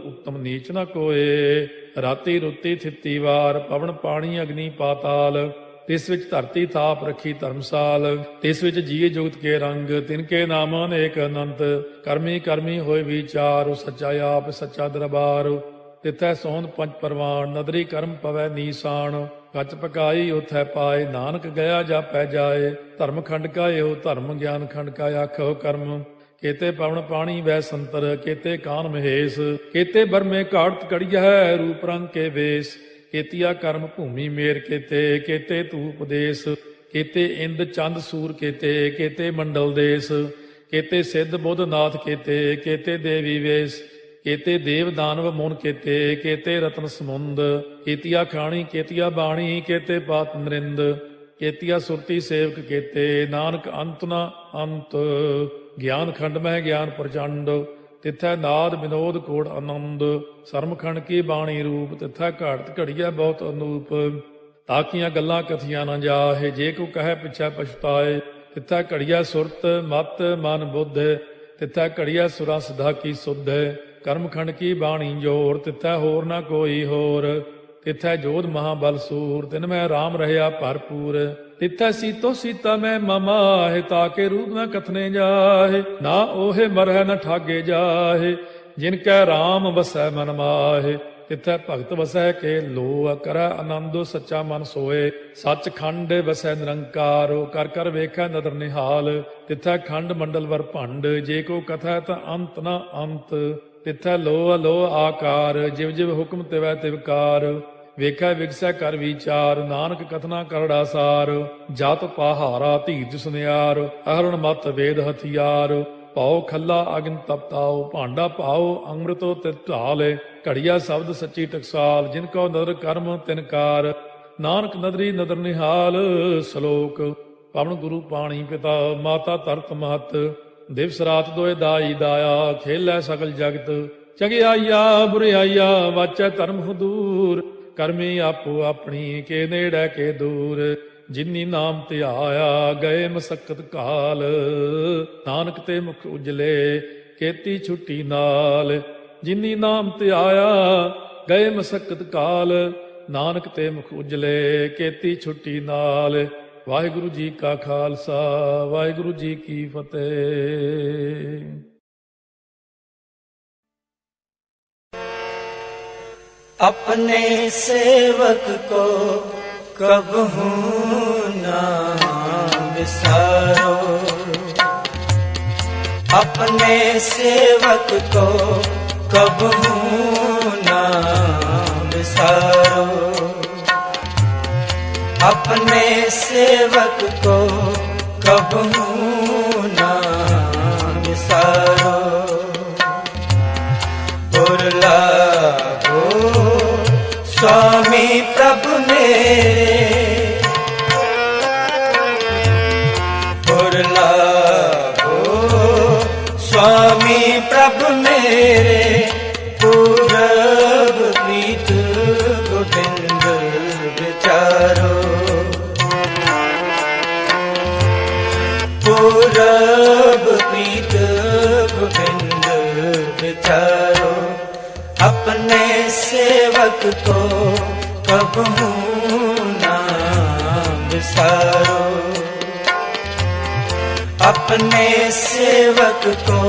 ਉੱਤਮ ਨੀਚ ਨਾ ਕੋਏ। ਰਾਤੀ ਰੁੱਤੀ ਥਿੱਤੀ ਵਾਰ, ਪਵਨ ਪਾਣੀ ਅਗਨੀ ਪਾਤਾਲ। ਤਿਸ ਵਿੱਚ ਧਰਤੀ ਥਾਪ ਰੱਖੀ ਧਰਮਸਾਲ। ਤਿਸ ਵਿੱਚ ਜੀਏ ਜੁਗਤ ਕੇ ਰੰਗ, ਤਿਨਕੇ ਨਾਮ ਅਨੇਕ ਅਨੰਤ। ਕਰਮੀ ਕਰਮੀ ਹੋਏ ਵਿਚਾਰ, ਸੱਚਾ ਆਪ ਸੱਚਾ ਦਰਬਾਰ। ਤਿਥੈ ਸੋਹਣ ਪੰਜ ਪਰਵਾਨ, ਨਦਰੀ ਕਰਮ ਪਵੈ ਨੀਸਾਨ। ਕੱਚ ਪਕਾਈ ਉਥੈ ਪਾਏ, ਨਾਨਕ ਗਿਆ ਜਾਪੈ ਜਾਏ। ਧਰਮ ਖੰਡ ਕਾ ਇਹੋ ਧਰਮ, ਗਿਆਨ ਖੰਡ ਕਾ ਆਖੋ ਕਰਮ। ਕੇਤੇ ਪਵਨ ਪਾਣੀ ਵੈ ਸੰਤਰ, ਕੇਤੇ ਕਾਨ ਮਹੇਸ਼। ਕੇਤੇ ਬਰਮੇ ਘਾੜਤ ਕੜੀਐ, ਰੂਪ ਰੰਗ ਕੇ ਵੇਸ। ਕੇਤੀਆ ਕਰਮ ਭੂਮੀ ਮੇਰ ਕੇਤੇ, ਕੇਤੇ ਧੂਪ ਦੇਸ। ਕੇਤੇ ਇੰਦ ਚੰਦ ਸੂਰ ਕੇਤੇ, ਕੇਤੇ ਮੰਡਲ ਦੇਸ। ਕੇਤੇ ਸਿੱਧ ਬੁੱਧ ਨਾਥ ਕੇਤੇ, ਕੇਤੇ ਦੇਵੀ ਵੇਸ। केते देव दानव मुन केते, केते रत्न समुंद, केतिया खाणी केतिया बाणी, केते पात नरिंद, केतिया सुरती सेवक केते, नानक अंत न अंत। ज्ञान खंड में ज्ञान प्रचंड, तिथै नाद विनोद कोड़ आनंद, सरमखंड की बाणी रूप, तिथै घाड़त घड़िया बहुत अनूप। ताकियां गल्लां कथियां न जाहे, जे को कहे पिछै पछताए, तिथै घड़िया सुरत मत मन बुद्ध, तिथै घड़िया सुरा सिधा की सुध। कर्मखंड की बाणी जोर, तिथै होर न कोई होर, तिथै जोध महाबल सूर, तिन में राम रहया भरपूर। तिथै सीतो सीता में ममाहे, ताके रूप न कथने जाहे, ना ओहे मरह न ठागे जाहे, जिनकै राम वसै मन माहे। तिथै भगत वसै के लोह, करੈ आनंद सच्चा मन सोए, सच खंड वसै निरंकार, कर कर वेखै नदर निहाल। तिथै खंड मंडल वर भंड, जे को कथै त अंत न अंत, तिथै लोह लोह आकार, जिव जिव हुक्म तिवै तिवकार। ਵੇਖੈ ਵਿਗਸੈ ਕਰ ਵਿਚਾਰ, ਨਾਨਕ ਕਥਨਾ ਕਰੜਾ ਸਾਰ। ਜਤ ਪਹਾਰਾ ਧੀਰਜ ਸੁਨਿਆਰ, ਅਹਰਣ ਮਤ ਵੇਦ ਹਥਿਆਰ। ਪਾਉ ਖੱਲਾ ਅਗਨ ਤਪਤਾਉ, ਭਾਂਡਾ ਪਾਉ ਅੰਮ੍ਰਿਤੋ ਤਿਤ ਢਾਲੇ। ਘੜੀਆ ਸ਼ਬਦ ਸੱਚੀ ਟਕਸਾਲ, ਜਿਨ ਕੋ ਨਦਰ ਕਰਮ ਤਿਨਕਾਰ। ਨਾਨਕ ਨਦਰੀ ਨਦਰ ਨਿਹਾਲ। ਸ਼ਲੋਕ। ਪਵਨ ਗੁਰੂ ਪਾਣੀ ਪਿਤਾ, ਮਾਤਾ ਧਰਤ ਮਹਤ। ਦਿਵਸ ਰਾਤ ਦੋਇ ਦਾਈ ਦਾਇਆ, ਖੇਲੈ ਸਗਲ ਜਗਤ। ਚੰਗਿਆਈਆ ਬੁਰਿਆਈਆ, ਵਾਚੈ ਧਰਮ ਹਦੂਰ। ਕਰਮੀ ਆਪੋ ਆਪਣੀ, ਕੇ ਨੇੜੇ ਕੇ ਦੂਰ। ਜਿਨੀ ਨਾਮ ਧਿਆਇਆ, ਗਏ ਮਸਕਤ ਕਾਲ। ਨਾਨਕ ਤੇ ਮੁਖ ਉਜਲੇ, ਕੀਤੀ ਛੁੱਟੀ ਨਾਲ। ਜਿਨੀ ਨਾਮ ਧਿਆਇਆ, ਗਏ ਮਸਕਤ ਕਾਲ। ਨਾਨਕ ਤੇ ਮੁਖ ਉਜਲੇ, ਕੀਤੀ ਛੁੱਟੀ ਨਾਲ। ਵਾਹਿਗੁਰੂ ਜੀ ਕਾ ਖਾਲਸਾ, ਵਾਹਿਗੁਰੂ ਜੀ ਕੀ ਫਤਿਹ।
अपने सेवक को कबहू ना विसारो, अपने सेवक को कबहू ना विसारो, अपने सेवक को कबहू ना विसारो। उरला स्वामी प्रभु मेरे, उरला हो स्वामी प्रभु मेरे। पूरब प्रीत गोविंद विचारो, पूरब प्रीत गोविंद विचारो। अपने सेवक को कबहू ना विसारो, अपने सेवक को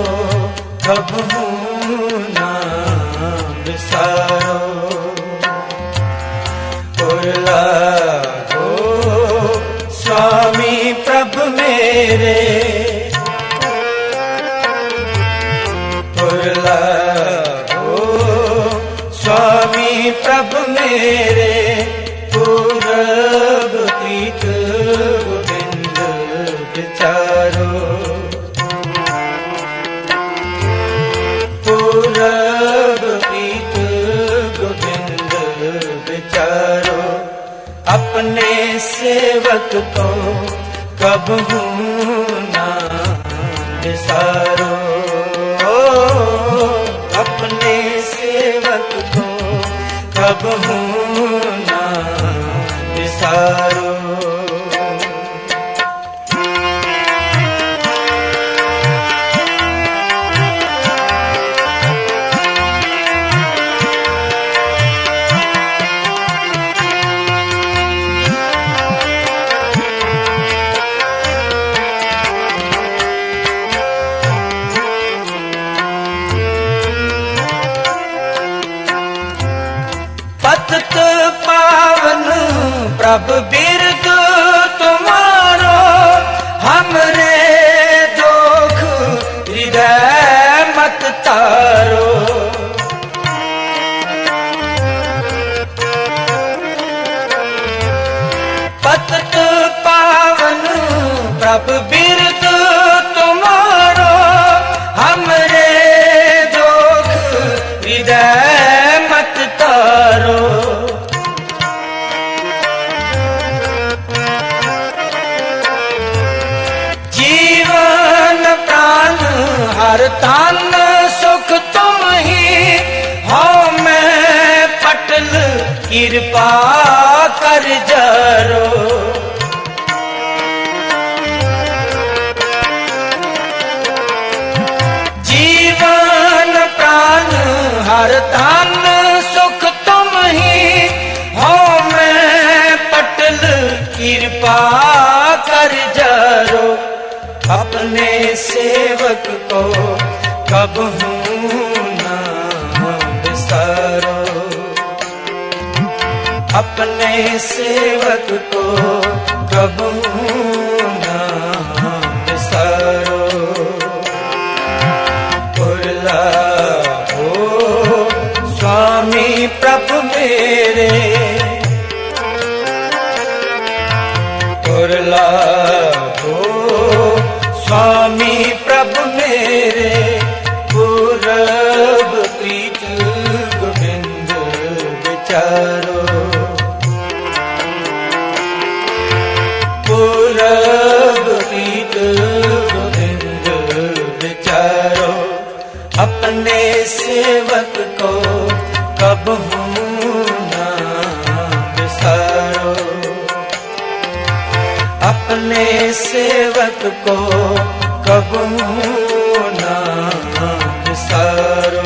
कबहू ना विसारो। उरला हो स्वामी प्रभु मेरे, उरला स्वामी प्रभु मेरे। पूरब प्रीत गोविंद विचारो, पूरब प्रीत गोविंद विचारो। अपने सेवक को कबहू ना विसारो, अपने सेवक को कबहू ना विसारो। पतित पावन प्रभु बिरद तुम्हारो, हमरे दुख हृदय मत तारो। पतित पावन प्रभु बिरद तुम्हारो, हमरे दुख हृदय मत तारो। जीवन प्राण हर तन सुख तुम ही हो, मैं पटल कृपा कर जरो। जीवन प्राण हर तन सुख तुम ही हो, मैं पटल कृपा कर जरो। अपने सेवक को कबहू ना बिसारो, अपने सेवक को कबहू ना बिसारो। उर्ला हो स्वामी प्रभु मेरे, उर्ला हो स्वामी प्रभु मेरे। पूरब प्रीत गोविंद विचारो, पूरब प्रीत गोविंद विचारो। अपने सेवक को कबहू ना बिसारो, अपने सेवक को कबहू ना बिसारो।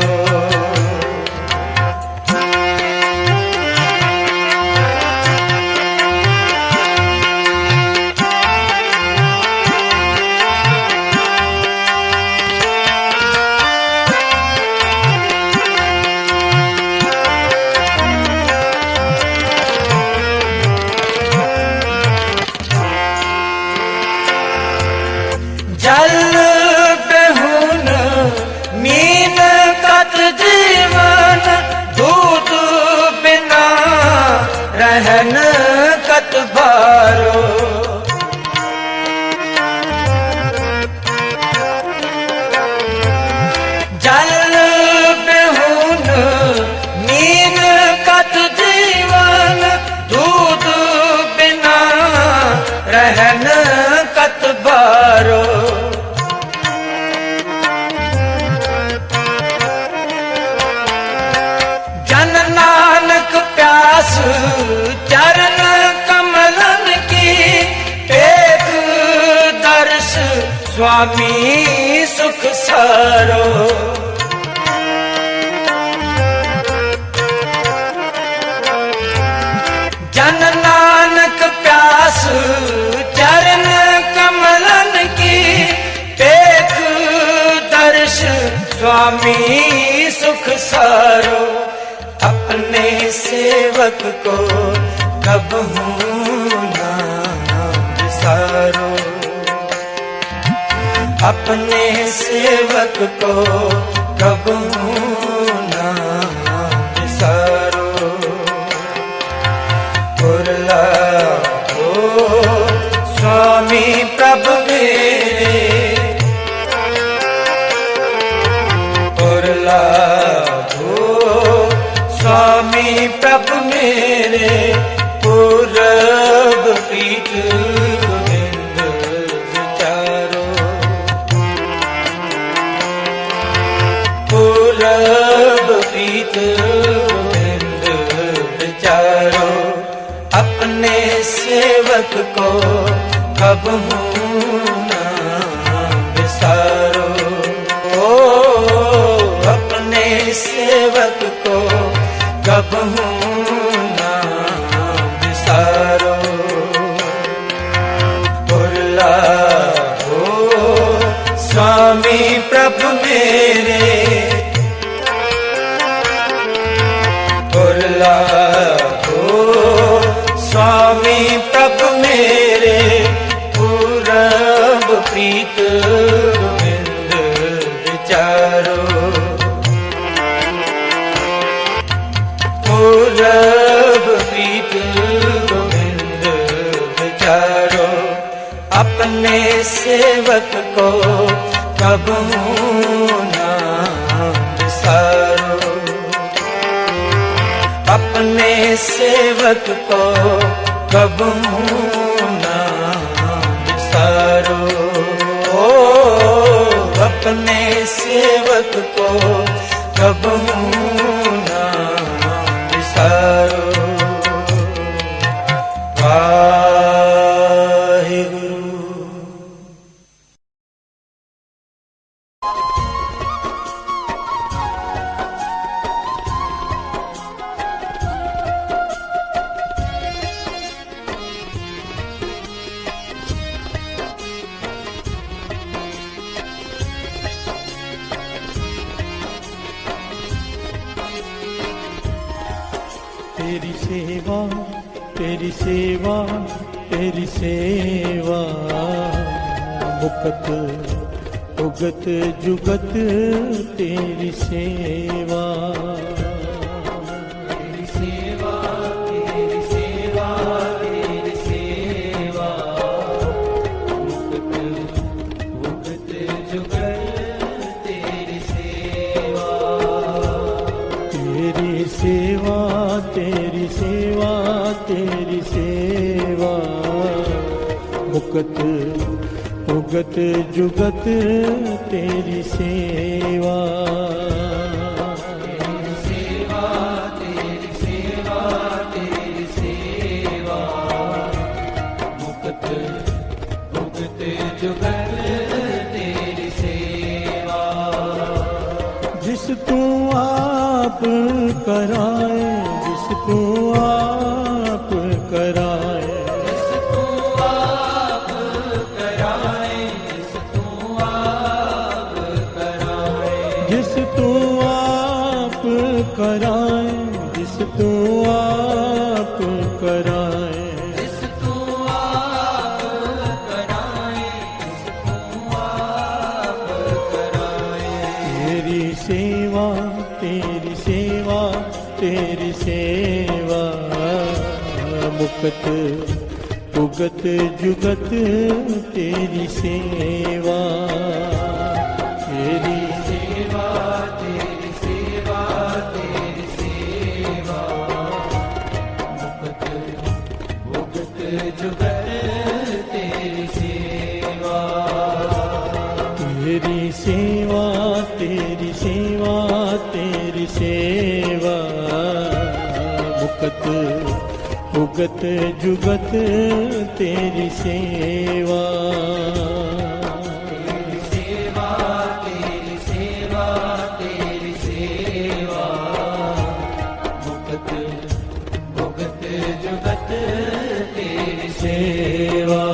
जल बेहुन मीन कत जीवन, दूध बिना रहन कत बारो। जल बेहुन मीन कत जीवन, दूध बिना रहन कत बारो। जन नानक प्यास चरण कमलन की, एक दर्श स्वामी सुख सारो। जन नानक प्यास चरण कमलन की, एक दर्श स्वामी सुख सारो। अपने सेवक को कबहू ना बिसारो, अपने सेवक को कबहू ना बिसारो। उर्ला हो स्वामी प्रभु मेरे, उर्ला स्वामी प्रभु मेरे। पूरब प्रीत गोविंद विचारो, पूरब प्रीत गोविंद विचारो। अपने सेवक को कबहू ना बिसारो, ओ अपने सेवक को कबहू ना बिसारो। उर्ला हो स्वामी प्रभु मेरे, उर्ला हो स्वामी प्रभु मेरे। पूरब प्रीत गोविंद विचारो, पूरब प्रीत गोविंद विचारो। अपने सेवक को कबहू ना बिसारो। सेवक को कबहू ना बिसारो। अपने सेवक को कबहू ना बिसारो। वाहिगुरु।
तेरी सेवा तेरी सेवा तेरी सेवा, मुकत उगत जुगत तेरी सेवा। तेरी सेवा तेरी सेवा तेरी सेवा, मुकत उगत जुगत तेरी सेवा। तेरी सेवा तेरी सेवा तेरी सेवा, मुकत उगत जुगत तेरी सेवा। तेरी सेवा तेरी सेवा तेरी सेवा, मुकत उगत जुगत तेरी सेवा। जिस तू आप कराए जिस तू आप कराए, जिस तू आप कराए जिस तू आप कराए, जिस तू आप कराए जिस तू आप कराए, जिस तू आप कराए जिस तू आप कराए। तेरी सेवा तेरी सेवा तेरी सेवा, मुकत उगत जुगत तेरी सेवा। तेरी सेवा तेरी सेवा तेरी सेवा, मुकत उगत जुगत तेरी सेवा। तेरी सेवा तेरी सेवा तेरी सेवा, मुकत उगत जुगत तेरी सेवा। तेरी सेवा तेरी सेवा तेरी सेवा, मुकत उगत जुगत तेरी सेवा।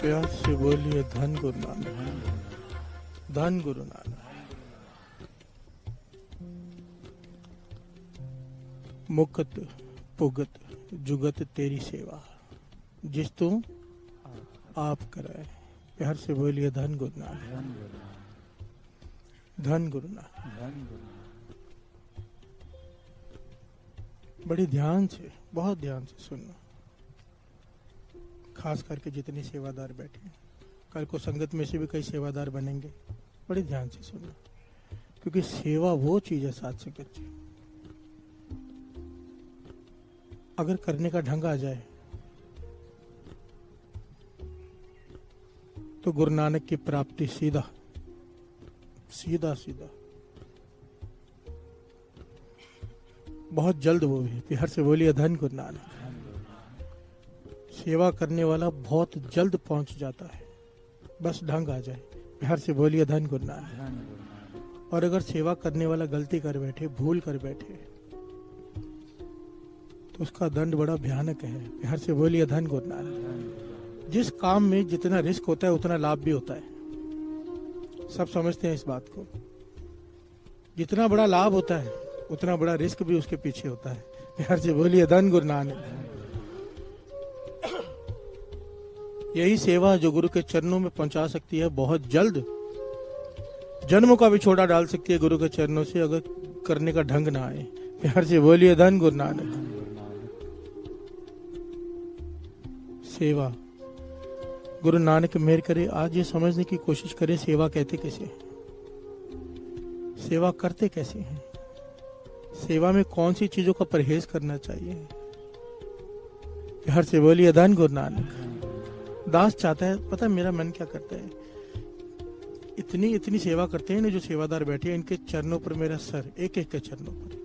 प्यार से बोलिए धन गुरु नानक, धन गुरु नानक। मुकत पुगत जुगत तेरी सेवा, जिस तू आप कराए। प्यार से बोलिए धन गुरु नानक, धन गुरु नानक। बड़ी ध्यान से बहुत ध्यान से सुनना, खास करके जितने सेवादार बैठे हैं। कल को संगत में से भी कई सेवादार बनेंगे, बड़े ध्यान से सुनना, क्योंकि सेवा वो चीज है साथ संगत जी, अगर करने का ढंग आ जाए तो गुरु नानक की प्राप्ति सीधा सीधा सीधा बहुत जल्द वो भी। प्यार से बोलिए धन गुरु नानक। सेवा करने वाला बहुत जल्द पहुंच जाता है, बस ढंग आ जाए। प्यार से बोलिए धन गुरु नानक। और अगर सेवा करने वाला गलती कर बैठे, भूल कर बैठे, तो उसका दंड बड़ा भयानक है। प्यार से बोलिए धन गुरु नानक। जिस काम में जितना रिस्क होता है उतना लाभ भी होता है, सब समझते हैं इस बात को। जितना बड़ा लाभ होता है उतना बड़ा रिस्क भी उसके पीछे होता है। प्यार से बोलिए धन गुरु नानक। यही सेवा जो गुरु के चरणों में पहुंचा सकती है, बहुत जल्द जन्मों का भी छोड़ा डाल सकती है गुरु के चरणों से, अगर करने का ढंग ना आए। प्यार से बोलिए धन गुरु नानक। सेवा, गुरु नानक मेहर करे आज ये समझने की कोशिश करें सेवा कहते कैसे, सेवा करते कैसे हैं, सेवा में कौन सी चीजों का परहेज करना चाहिए। प्यार से बोलिए धन गुरु नानक। दास चाहता है, पता है मेरा मन क्या करता है, इतनी सेवा करते हैं ना जो सेवादार बैठे हैं, इनके चरणों पर मेरा सर, एक एक के चरणों पर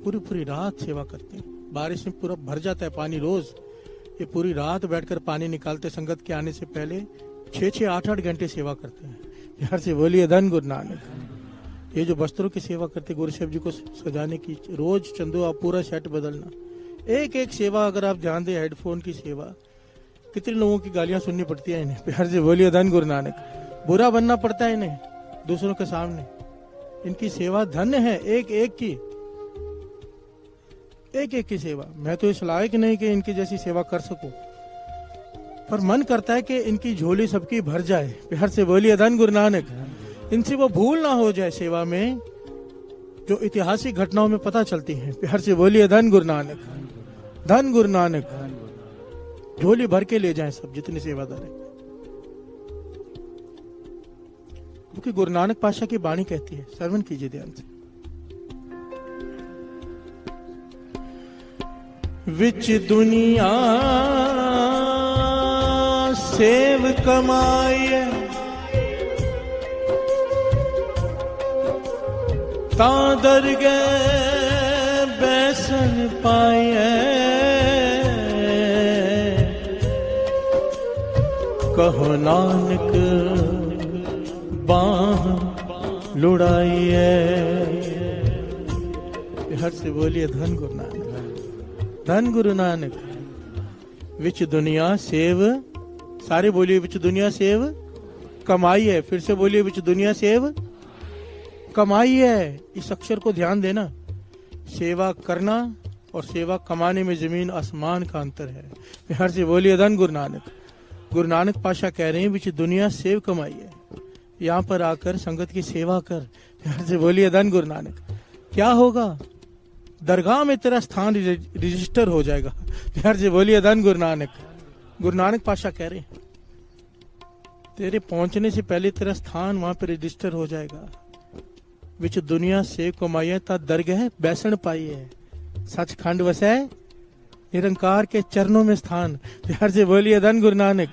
पूरी पूरी रात सेवा करते हैं। बारिश में पूरा भर जाता है पानी रोज, ये पूरी रात बैठकर पानी निकालते, संगत के आने से पहले 6-6, 8-8 घंटे सेवा करते हैं। प्यार से बोलिए धन गुरु नानक। ये जो वस्त्रों की सेवा करते, गुरु साहब जी को सजाने की, रोज चंदो आप पूरा सेट बदलना, एक एक सेवा अगर आप ध्यान दें, हेडफोन की सेवा, कितने लोगों की गालियां सुननी पड़ती है इन्हें। प्यार से बोलिए धन गुरु नानक। बुरा बनना पड़ता है इन्हें दूसरों के सामने, इनकी सेवा धन्य है, एक एक की सेवा। मैं तो इस लायक नहीं कि इनकी जैसी सेवा कर सकूं, पर मन करता है कि इनकी झोली सबकी भर जाए। प्यार से बोलिए धन गुरु नानक। इनसे वो भूल ना हो जाए सेवा में जो ऐतिहासिक घटनाओं में पता चलती हैं। प्यार से बोलिए धन गुरु नानक, धन गुरु नानक। झोली भर के ले जाएं सब जितने सेवादार हैं, क्योंकि गुरु नानक पातशाह की वाणी कहती है, श्रवण कीजिए ध्यान से। विच दुनिया सेव कमाए, ता दरगह बैसन पाए, कहो नानक बाह लुड़ाइए। हर से बोलिए धन गुरु नानक, धन गुरु नानक। विच दुनिया सेव, सारे बोलिए विच दुनिया सेव कमाई है। फिर से बोलिए विच दुनिया सेव कमाई है। इस अक्षर को ध्यान देना, सेवा करना और सेवा कमाने में जमीन आसमान का अंतर है। प्यार से बोलिए धन गुरु नानक। गुरु नानक पातशाह कह रहे हैं विच दुनिया सेव कमाई है, यहाँ पर आकर संगत की सेवा कर। प्यार से बोलिए धन गुरु नानक। क्या होगा, दरगाह में तेरा स्थान रजिस्टर हो जाएगा। प्यार से बोलिए धन गुरु नानक। गुरु नानक पातशाह कह रहे हैं तेरे पहुंचने से पहले तेरा स्थान वहां पर रजिस्टर हो जाएगा। विच दुनिया से कमाइए ता दरगह बैसन पाई है, सचखंड वसै निरंकार के चरणों में स्थान। प्यार से बोलिए धन गुरु नानक।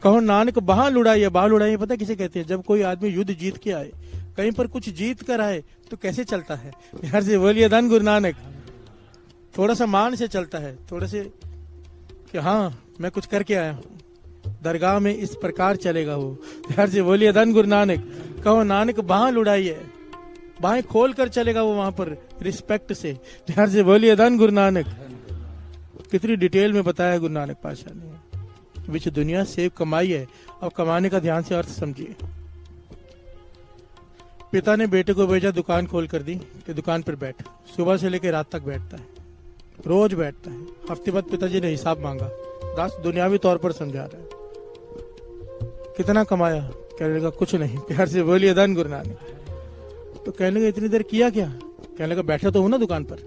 कहो नानक बाह लुड़ाइए। बाह लुड़ाइए पता किसे कहते हैं, जब कोई आदमी युद्ध जीत के आए, कहीं पर कुछ जीत कर आए तो कैसे चलता है। प्यार से बोलिए धन गुरु नानक। थोड़ा सा मान से चलता है, थोड़ा से कि हाँ मैं कुछ करके आया हूँ। दरगाह में इस प्रकार चलेगा वो। प्यार से बोलिए धन गुरु नानक। कहो नानक बाह लुड़ाइए, बाहें खोल कर चलेगा वो वहां पर रिस्पेक्ट से। प्यार से बोलिए धन गुरु नानक। कितनी डिटेल में बताया गुरु नानक पातशाह ने। विच दुनिया सेव कमाई है। और कमाने का ध्यान से अर्थ समझिए। पिता ने बेटे को भेजा, दुकान खोल कर दी कि दुकान पर बैठ। सुबह से लेकर रात तक बैठता है, रोज बैठता है। हफ्ते बाद पिताजी ने हिसाब मांगा। दास दुनियावी तौर पर समझा रहा है। कितना कमाया? कहने लगा कुछ नहीं। प्यार से बोलिए धन गुरु नानक। तो कहने लगा इतनी देर किया क्या? कहने लगा बैठा तो हूं ना दुकान पर,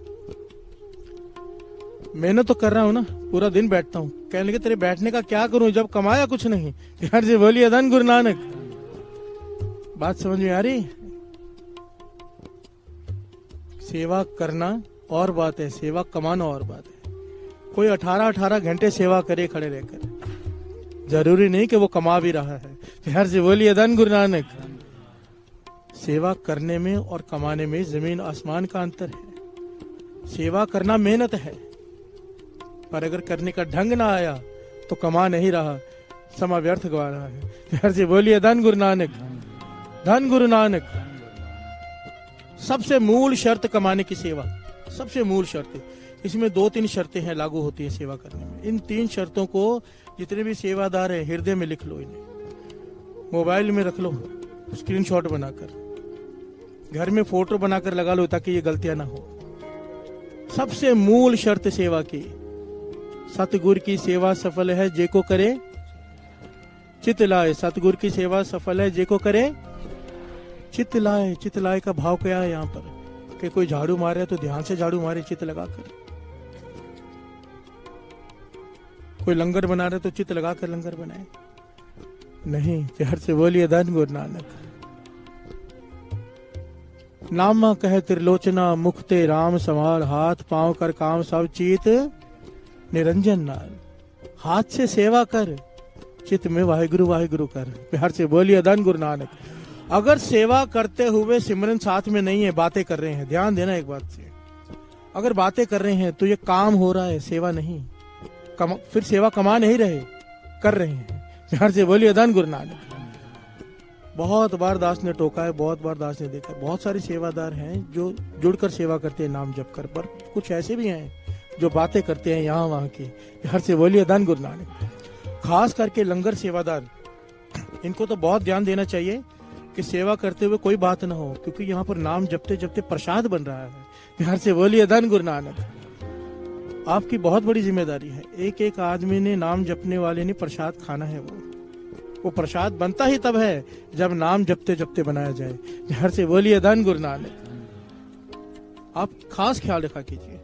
मेहनत तो कर रहा हूं ना, पूरा दिन बैठता हूं। कहने लगे तेरे बैठने का क्या करूं जब कमाया कुछ नहीं। प्यार से बोलिए धन गुरु नानक। बात समझ में आ रही? सेवा करना और बात है, सेवा कमाना और बात है। कोई 18-18 घंटे सेवा करे खड़े रहकर, जरूरी नहीं कि वो कमा भी रहा है। प्यार से बोलिए धन गुरु नानक। सेवा करने में और कमाने में जमीन आसमान का अंतर है। सेवा करना मेहनत है, पर अगर करने का ढंग ना आया तो कमा नहीं रहा, समय व्यर्थ गवा रहा है। प्यार से बोलिए धन गुरु नानक, धन गुरु नानक। सबसे मूल शर्त कमाने की सेवा, सबसे मूल शर्त। इसमें 2-3 शर्तें हैं लागू होती है सेवा करने में। इन 3 शर्तों को जितने भी सेवादार हैं हृदय में लिख लो, इन्हें मोबाइल में रख लो स्क्रीनशॉट बनाकर। घर में फोटो बनाकर लगा लो ताकि ये गलतियां ना हो। सबसे मूल शर्त सेवा की, सतगुरु की सेवा सफल है जेको करे चित लाए। सतगुरु की सेवा सफल है जेको करे चित लाए। चित लाए का भाव क्या है यहाँ पर कि कोई झाड़ू मारे तो ध्यान से झाड़ू मारे चित लगाकर, कोई लंगर बना रहे तो चित लगाकर लंगर बनाए, नहीं। प्यार से बोलिए धन गुरु नानक। नामा कह त्रिलोचना मुखते राम संभाल, हाथ पांव कर काम सब चीत निरंजन नाल। हाथ से सेवा कर, चित में वाहिगुरु वाहिगुरु कर। प्यार से बोलिए धन गुरु नानक। अगर सेवा करते हुए सिमरन साथ में नहीं है, बातें कर रहे हैं, ध्यान देना एक बात से, अगर बातें कर रहे हैं तो ये काम हो रहा है, सेवा नहीं। फिर सेवा कमा नहीं रहे, कर रहे हैं। प्यार से बोलिए धन गुरु नानक। बहुत बार दास ने टोका है, बहुत बार दास ने देखा, बहुत सारे सेवादार हैं जो जुड़कर सेवा करते हैं नाम जप कर, पर कुछ ऐसे भी हैं जो बातें करते हैं यहाँ वहाँ की। प्यार से बोलिए धन गुरु नानक। खास करके लंगर सेवादार, इनको तो बहुत ध्यान देना चाहिए कि सेवा करते हुए कोई बात ना हो, क्योंकि यहाँ पर नाम जपते जपते प्रसाद बन रहा है। प्यार से बोलिए धन गुरु नानक। आपकी बहुत बड़ी जिम्मेदारी है, एक एक आदमी ने, नाम जपने वाले ने प्रसाद खाना है। वो प्रसाद बनता ही तब है जब नाम जपते जपते बनाया जाए। प्यार से बोलिए धन गुरु नानक। आप खास ख्याल रखा कीजिए,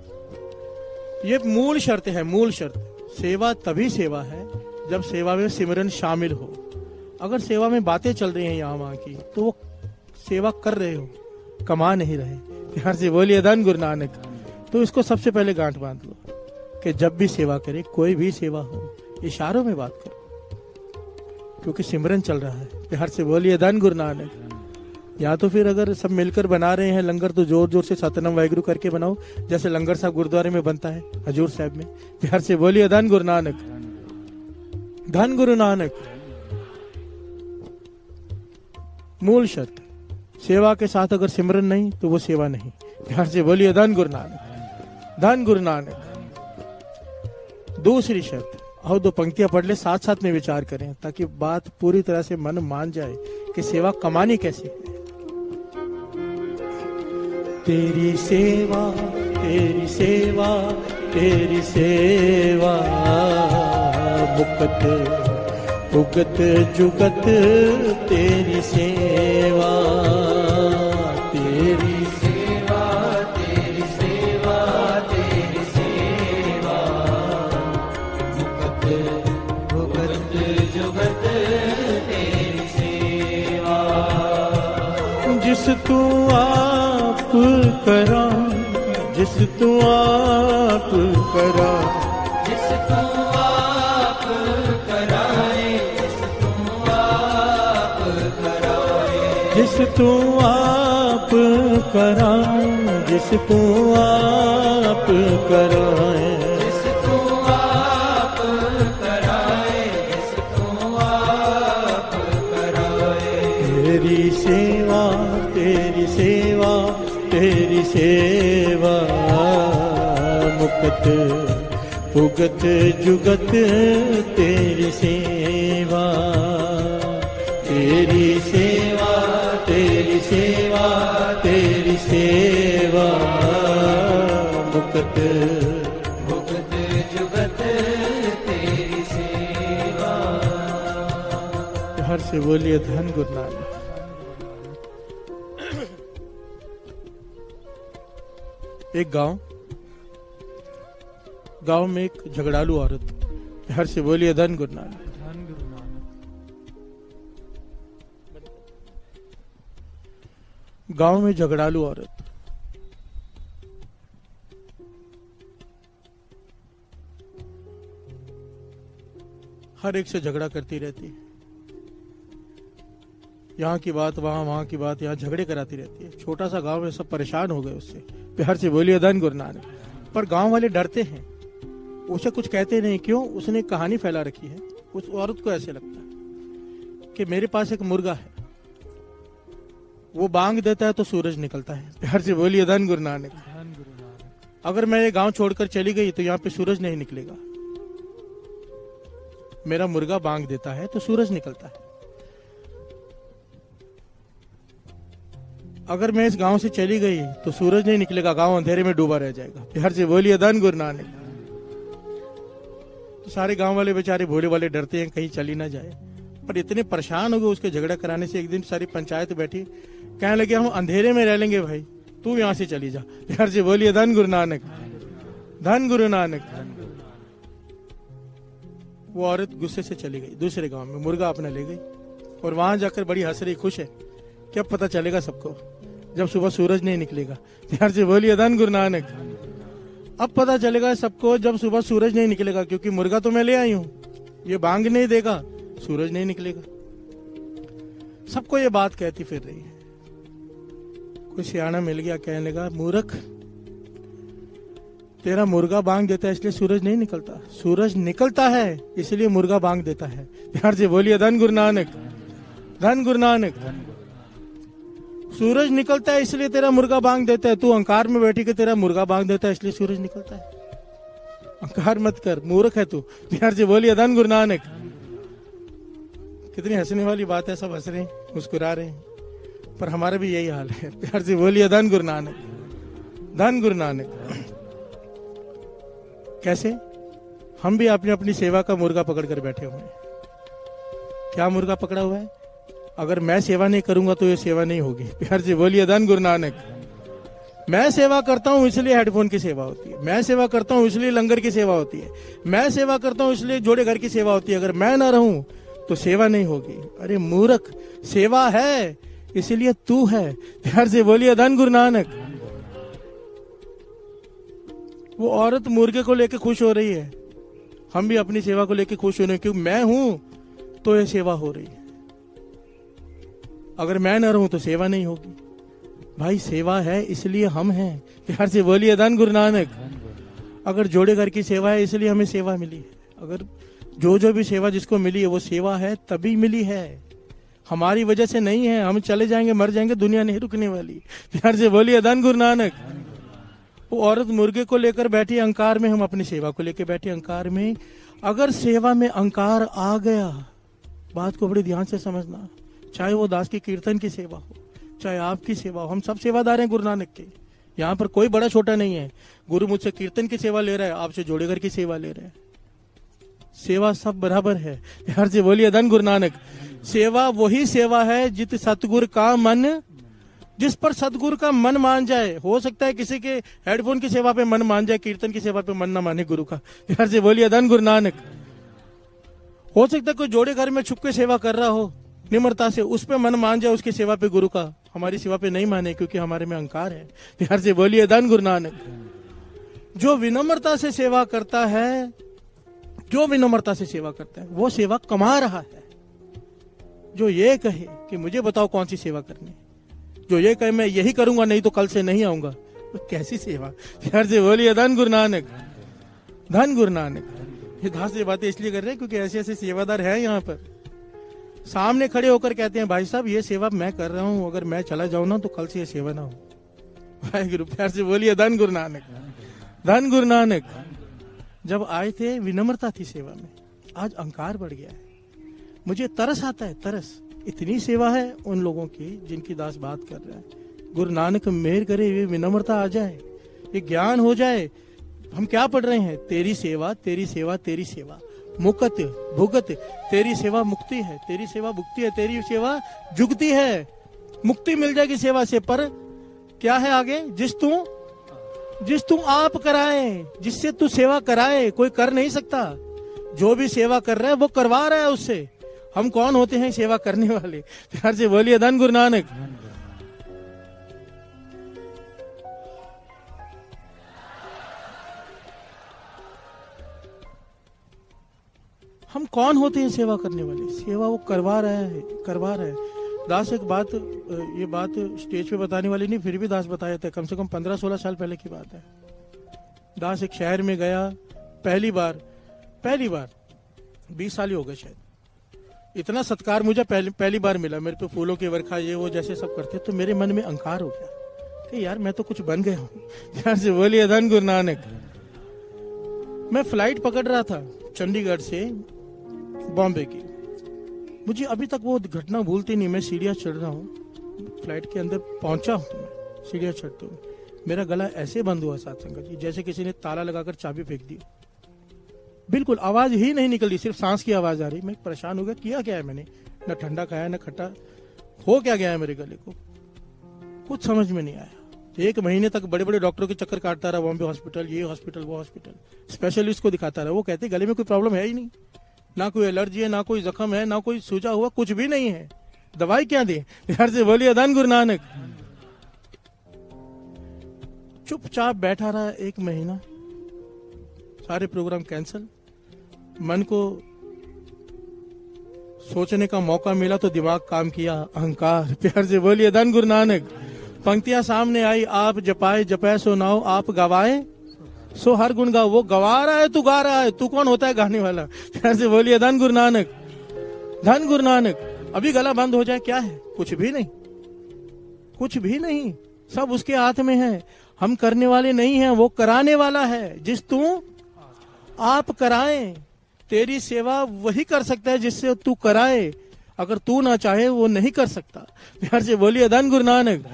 ये मूल शर्त है, मूल शर्त। सेवा तभी सेवा है जब सेवा में सिमरन शामिल हो। अगर सेवा में बातें चल रही हैं यहाँ वहाँ की, तो वो सेवा कर रहे हो, कमा नहीं रहे। प्यार से बोलिए धन गुरु नानक। तो इसको सबसे पहले गांठ बांध लो कि जब भी सेवा करे, कोई भी सेवा हो, इशारों में बात करो, क्योंकि सिमरन चल रहा है। प्यार से बोलिए धन गुरु नानक। या तो फिर अगर सब मिलकर बना रहे हैं लंगर, तो जोर जोर से सतनाम वाहिगुरु करके बनाओ, जैसे लंगर साहब गुरुद्वारे में बनता है, हजूर साहब में। प्यार से बोलिए धन गुरु नानक। धन गुरु नानक मूल शर्त। सेवा के साथ अगर सिमरन नहीं तो वो सेवा नहीं। प्यार से बोलिए धन गुरु नानक। धन गुरु नानक। दूसरी शर्त, और दो पंक्तियां पढ़ ले, साथ साथ में विचार करें ताकि बात पूरी तरह से मन मान जाए कि सेवा कमानी कैसे है। तेरी सेवा तेरी सेवा तेरी सेवा, मुकत उगत जुगत तेरी सेवा। तेरी सेवा तेरी सेवा तेरी सेवा, मुकत उगत जुगत तेरी सेवा। जिस तू आप करा, जिस तू आप करा, जिस तू आप कराए, जिस तू आप कराए, जिस तू आप कराए, जिस तू आप कराए, जिस तू आप कराए। तेरी सेवा तेरी सेवा तेरी सेवा, मुकत उगत जुगत तेरी सेवा। तेरी सेवा तेरी सेवा तेरी सेवा, मुकत उगत जुगत तेरी सेवा। हर से बोलिए धन गुरु नानक। एक गांव में एक झगड़ालू औरत। हर से बोलिए धन गुरु नानक।
धन गुरु नानक।
गांव में झगड़ालू औरत। हर एक से झगड़ा करती रहती है, यहाँ की बात वहां, वहां की बात यहाँ, झगड़े कराती रहती है। छोटा सा गांव में सब परेशान हो गए उससे। प्यार से बोलिए धन गुरु नानक। पर गांव वाले डरते हैं, उसे कुछ कहते नहीं। क्यों? उसने कहानी फैला रखी है। उस औरत को ऐसे लगता है कि मेरे पास एक मुर्गा है, वो बांग देता है तो सूरज निकलता है। प्यार से बोलिए धन गुरु नानक।
धन गुरु नानक।
अगर मैं ये गांव छोड़कर चली गई तो यहाँ पे सूरज नहीं निकलेगा। मेरा मुर्गा बांग देता है तो सूरज निकलता है। अगर मैं इस गांव से चली गई तो सूरज नहीं निकलेगा, गांव अंधेरे में डूबा रह जाएगा। प्यार से बोलिए धन गुरु नानक। तो सारे गांव वाले बेचारे भोले वाले डरते हैं कहीं चली ना जाए, पर इतने परेशान हो गए उसके झगड़ा कराने से। एक दिन सारी पंचायत बैठी, कहने लगे हम अंधेरे में रह लेंगे भाई, तू यहां से चली जा। प्यार से बोलिए धन गुरु नानक, धन गुरु नानक। वो औरत गुस्से से चली गई दूसरे गांव में, मुर्गा अपना ले गई और वहां जाकर बड़ी हंस रही, खुश है। क्या पता चलेगा सबको जब सुबह सूरज नहीं निकलेगा। प्यार से बोलिए धन गुरु नानक। अब पता चलेगा सबको जब सुबह सूरज नहीं निकलेगा, क्योंकि मुर्गा तो मैं ले आई हूं, ये बांग नहीं देगा, सूरज नहीं निकलेगा। सबको ये बात कहती फिर रही है। कोई सियाना मिल गया, कहने लगा मूर्ख, तेरा मुर्गा बांग देता है इसलिए सूरज नहीं निकलता, सूरज निकलता है इसलिए मुर्गा बांग देता है। प्यार से बोलिए धन गुरु नानक, धन गुरु नानक। सूरज निकलता है इसलिए तेरा मुर्गा बांग देता है, तू अहंकार में बैठी के तेरा मुर्गा बांग देता है इसलिए सूरज निकलता है। अहंकार मत कर, मूर्ख है तू। प्यार से बोलिए धन गुरु नानक। कितनी हंसने वाली बात है, सब हंस रहे हैं, मुस्कुरा रहे हैं, पर हमारा भी यही हाल है। प्यार से बोलिए धन गुरु नानक, धन गुरु नानक। कैसे? हम भी अपनी अपनी सेवा का मुर्गा पकड़ कर बैठे हुए हैं। क्या मुर्गा पकड़ा हुआ है? अगर मैं सेवा नहीं करूंगा तो ये सेवा नहीं होगी। प्यार से बोलिए धन गुरु नानक। मैं सेवा करता हूं इसलिए हेडफोन की सेवा होती है, मैं सेवा करता हूं इसलिए लंगर की सेवा होती है, मैं सेवा करता हूं इसलिए जोड़े घर की सेवा होती है। अगर मैं ना रहूं तो सेवा नहीं होगी। अरे मूर्ख, सेवा है इसलिए तू है। प्यार से बोलिए धन गुरु नानक। वो औरत मुर्गे को लेकर खुश हो रही है, हम भी अपनी सेवा को लेकर खुश हो रहे हैं, क्योंकि मैं हूं तो ये सेवा हो रही है। अगर मैं न रहूं तो सेवा नहीं होगी। भाई सेवा है इसलिए हम हैं। प्यार से बोलिए धन गुरु नानक। अगर जोड़े घर की सेवा है इसलिए हमें सेवा मिली है। अगर जो भी सेवा जिसको मिली है वो सेवा है तभी मिली है, हमारी वजह से नहीं है। हम चले जाएंगे, मर जाएंगे, दुनिया नहीं रुकने वाली। प्यार से बोलिए धन गुरु नानक। वो औरत मुर्गे को लेकर बैठी अहंकार में, हम अपनी सेवा को लेकर बैठे अहंकार में। अगर सेवा में अहंकार आ गया, बात को बड़े ध्यान से समझना, चाहे वो दास की कीर्तन की सेवा हो, चाहे आपकी सेवा हो, हम सब सेवादार हैं गुरु नानक के। यहाँ पर कोई बड़ा छोटा नहीं है। गुरु मुझसे कीर्तन की सेवा ले रहा है, आपसे जोड़ेघर की सेवा ले रहा है, सेवा सब बराबर है। प्यार से बोलिए धन गुरु नानक। सेवा वही सेवा है जित सतगुरु का मन, जिस पर सतगुरु का मन मान जाए। हो सकता है किसी के हेडफोन की सेवा पे मन मान जाए, कीर्तन की सेवा पे मन ना माने गुरु का। प्यार से बोलिए धन गुरु नानक। हो सकता है कोई जोड़े घर में छुप के सेवा कर रहा हो निम्रता से, उस पे मन मान जाए उसकी सेवा पे गुरु का, हमारी सेवा पे नहीं माने क्योंकि हमारे में अहंकार है। प्यार से बोलिए धन गुरु नानक। जो विनम्रता से सेवा करता है, जो विनम्रता से सेवा करता है वो सेवा कमा रहा है। जो ये कहे कि मुझे बताओ कौन सी सेवा करनी, जो ये कहे मैं यही करूंगा नहीं तो कल से नहीं आऊंगा, तो कैसी सेवा। प्यार से बोलिए धन गुरु नानक, धन गुरु नानक। ये धास से बातें इसलिए कर रहे हैं क्योंकि ऐसे ऐसे सेवादार हैं यहाँ पर, सामने खड़े होकर कहते हैं भाई साहब ये सेवा मैं कर रहा हूं, अगर मैं चला जाऊं ना तो कल से ये सेवा ना हो। भाई गुरु, प्यार से बोलिए धन गुरु नानक, धन गुरु नानक। जब आए थे विनम्रता थी सेवा में, आज अहंकार बढ़ गया है। मुझे तरस आता है, तरस। इतनी सेवा है उन लोगों की जिनकी दास बात कर रहा है। गुरु नानक मेहर करे ये विनम्रता आ जाए, ये ज्ञान हो जाए। हम क्या पढ़ रहे हैं? तेरी सेवा, तेरी सेवा, तेरी सेवा, मुकत भुगत, तेरी सेवा मुक्ति है, तेरी सेवा भुक्ति है, तेरी सेवा जुगती है। मुक्ति मिल जाएगी सेवा से, पर क्या है आगे? जिस तू आप कराए, जिससे तू सेवा कराए, कोई कर नहीं सकता। जो भी सेवा कर रहा है वो करवा रहा है उससे। हम कौन होते हैं सेवा करने वाले? प्यार से बोलिए धन गुरु नानक। हम कौन होते हैं सेवा करने वाले? सेवा वो करवा रहा है, करवा रहा है। दास एक बात, ये बात स्टेज पे बताने वाली नहीं, फिर भी दास बताया था, कम से कम 15-16 साल पहले की बात है। दास एक शहर में गया पहली बार 20 साल ही हो गए शायद। इतना सत्कार मुझे पहली बार मिला, मेरे पे फूलों की वर्षा ये वो जैसे सब करते, तो मेरे मन में अहंकार हो गया कि यार मैं तो कुछ बन गया हूँ। ध्यान से बोलिए धन गुरु नानक। मैं फ्लाइट पकड़ रहा था चंडीगढ़ से बॉम्बे की। मुझे अभी तक वो घटना भूलती नहीं। मैं सीढ़ियां चढ़ रहा हूँ, फ्लाइट के अंदर पहुंचा हूं तो मैं सीढ़ियां चढ़ते हुए, मेरा गला ऐसे बंद हुआ साथ संगत जी, जैसे किसी ने ताला लगाकर चाबी फेंक दी। बिल्कुल आवाज ही नहीं निकल रही, सिर्फ सांस की आवाज आ रही। मैं परेशान हो गया, किया क्या है मैंने, न ठंडा खाया न खट्टा, हो क्या गया है मेरे गले को, कुछ समझ में नहीं आया। 1 महीने तक बड़े बड़े डॉक्टरों के चक्कर काटता रहा, बॉम्बे हॉस्पिटल, ये हॉस्पिटल वो हॉस्पिटल, स्पेशलिस्ट को दिखाता रहा। वो कहते गले में कोई प्रॉब्लम है ही नहीं, ना कोई एलर्जी है, ना कोई जख्म है, ना कोई सूजा हुआ, कुछ भी नहीं है, दवाई क्या दे। यार से बोलिए धन गुरु नानक। चुपचाप बैठा रहा 1 महीना, सारे प्रोग्राम कैंसिल। मन को सोचने का मौका मिला तो दिमाग काम किया, अहंकार। प्यार से बोलिए धन गुरु नानक। पंक्तियां सामने आई, आप जपाए जपै सो नाओ, आप गवाए सो हर गुण गाओ। वो गवा रहा है, तू गा रहा है, तू कौन होता है गाने वाला। प्यार से बोलिए धन गुरु नानक, धन गुरु नानक। अभी गला बंद हो जाए क्या है, कुछ भी नहीं, कुछ भी नहीं, सब उसके हाथ में है। हम करने वाले नहीं हैं, वो कराने वाला है। जिस तू आप कराए, तेरी सेवा वही कर सकता है जिससे तू कराए, अगर तू ना चाहे वो नहीं कर सकता। प्यार से बोलिए धन गुरु नानक।